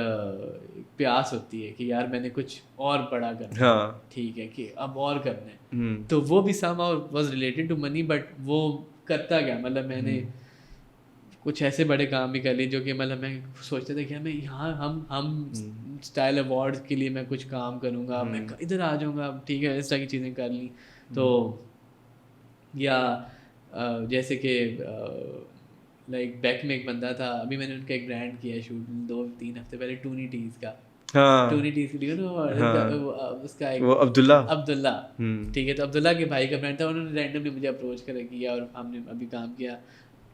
پیاس ہوتی ہے کہ یار میں نے کچھ اور بڑا کرنا ہے, ٹھیک ہے کہ اب اور کرنا ہے. تو وہ بھی somehow was related to money, but وہ کرتا گیا. مطلب میں نے کچھ ایسے بڑے کام بھی کر لیے جو کہ مطلب میں سوچتا تھا کہ میں یہاں ہم اسٹائل ایوارڈ کے لیے میں کچھ کام کروں گا, میں ادھر آ جاؤں گا, ٹھیک ہے اس طرح کی چیزیں کر لیں. تو یا جیسے کہ لائک بیک میں ایک بندہ تھا, ابھی میں نے ان کا ایک برانڈ کیا شوٹ 2-3 ہفتے پہلے, ٹونی ٹیز کا. ٹونی ٹیز اس کا ایک عبداللہ, ٹھیک ہے. تو عبداللہ کے بھائی کا برانڈ تھا, انہوں نے رینڈملی مجھے اپروچ کیا اور ہم نے ابھی کام کیا.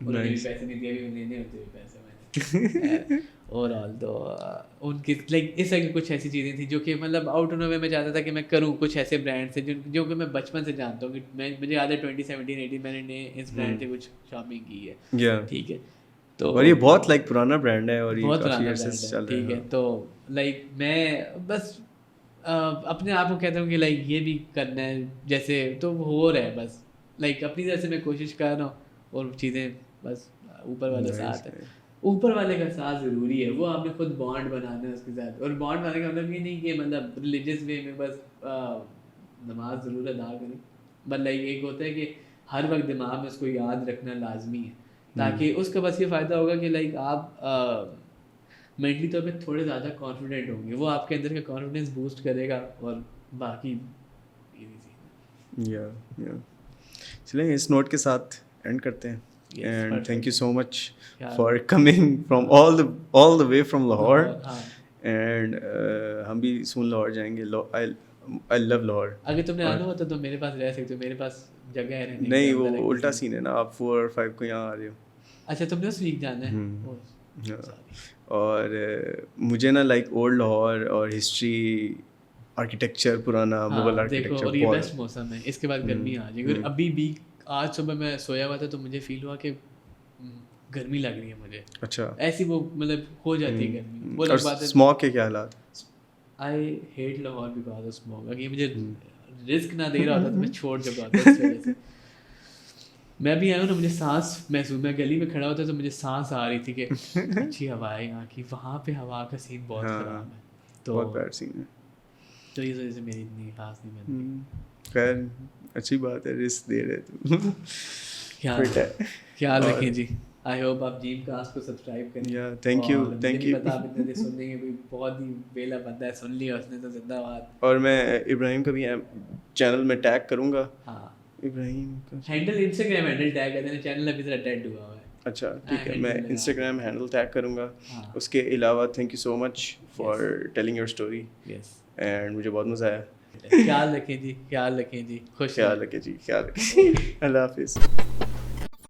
انہوں نے بھی پیسے نہیں دیے, ابھی لینے ہوتے ہوئے پیسے میں نے. اوور آل تو ان کی لائک اس طرح کی کچھ ایسی چیزیں تھیں جو کہ مطلب آؤٹ آف نو وے میں چاہتا تھا کہ میں کروں کچھ ایسے برانڈ سے جو کہ میں بچپن سے جانتا ہوں کہ مجھے یاد ہے 2017-18 میں نے اس برانڈ سے کچھ شاپنگ کی ہے, ٹھیک ہے. تو اور یہ بہت لائک پرانا برانڈ ہے اور بہت پرانا برانڈ ہے, ٹھیک ہے. تو لائک میں بس اپنے آپ کو کہتا ہوں کہ لائک یہ بھی کرنا ہے جیسے, تو ہو رہا ہے بس لائک اپنی طرف سے میں کوشش کر رہا ہوں, اور چیزیں بس اوپر والا ساتھ ہے. اوپر والے کا ساتھ ضروری ہے, وہ آپ نے خود بانڈ بنانا ہے اس کے ساتھ. اور بانڈ بنانے کا مطلب یہ نہیں کہ مطلب ریلیجیس وے میں بس نماز ضرور ادا کریں, بٹ لائک ایک ہوتا ہے کہ ہر وقت دماغ میں اس کو یاد رکھنا لازمی ہے, تاکہ اس کا بس یہ فائدہ ہوگا کہ لائک آپ مینٹلی طور پہ تھوڑے زیادہ کانفیڈنٹ ہوں گے, وہ آپ کے اندر کا کانفیڈنس بوسٹ کرے گا. اور باقی چلیں اس نوٹ کے ساتھ اینڈ کرتے ہیں. And thank you so much for coming from all the way from Lahore. And ہم بھی soon لاہور جائیں گے. I love Lahore. اگر تم نے آنا ہو تو میرے پاس رہ سکتے ہو, میرے پاس جگہ ہے رہنے کی. نہیں وہ الٹا سین ہے نا, آپ 4 اور 5 کو یہاں آ رہے ہو. اچھا تم نے اس ویک جانا ہے. اور مجھے نا لائک اولڈ لاہور اور ہسٹری آرکیٹیکچر پرانا مغل آرکیٹیکچر, اور یہ بیسٹ موسم ہے. اس کے بعد گرمی آ جائے گی. ابھی بھی آج صبح میں سویا ہوا تھا تو مجھے فیل ہوا کہ گرمی لگ رہی ہے مجھے. اچھا ایسی وہ مطلب ہو جاتی ہے گرمی. وہ اور اسموگ کے کیا حالات؟ I hate Lahore because of smog. اگر یہ مجھے رسک نہ دے رہا ہوتا تو میں چھوڑ چکا ہوتا. اس وجہ سے میں بھی آیا ہوں نا, مجھے سانس محسوس, میں گلی میں کھڑا ہوتا تو مجھے سانس آ رہی تھی کہ اچھی ہوا ہے یہاں کی. وہاں پہ ہوا کا سین بہت خراب ہے, تو بہت بیڈ سین ہے. تو اس وجہ سے میری اتنی خاص نہیں بنتی. خیر اچھی بات ہے, رسک دے رہے تو خیال رکھیں جی. آئی ہوپ آپ جیم کاسٹ کو سبسکرائب کریں. تھینک یو پتا آپ اتنے سن لیں گے, کوئی بہت ہی ویلا بندہ ہے, سن لیا اس نے تو زندہ باد. اور میں ابراہیم کا بھی چینل میں ٹیگ کروں گا. ہاں ابراہیم کا ہینڈل انسٹاگرام ہینڈل ٹیگ کرتے ہیں, چینل ابھی ذرا ڈیڈ ہوا ہوا ہے. اچھا ٹھیک ہے, میں انسٹاگرام ہینڈل ٹیگ کروں گا. اس کے علاوہ thank you so much for telling your story, and مجھے بہت مزہ آیا. خیال رکھیں جی, خیال رکھیں جی, خوش خیال رکھیں جی, خیال رکھیں. اللہ حافظ.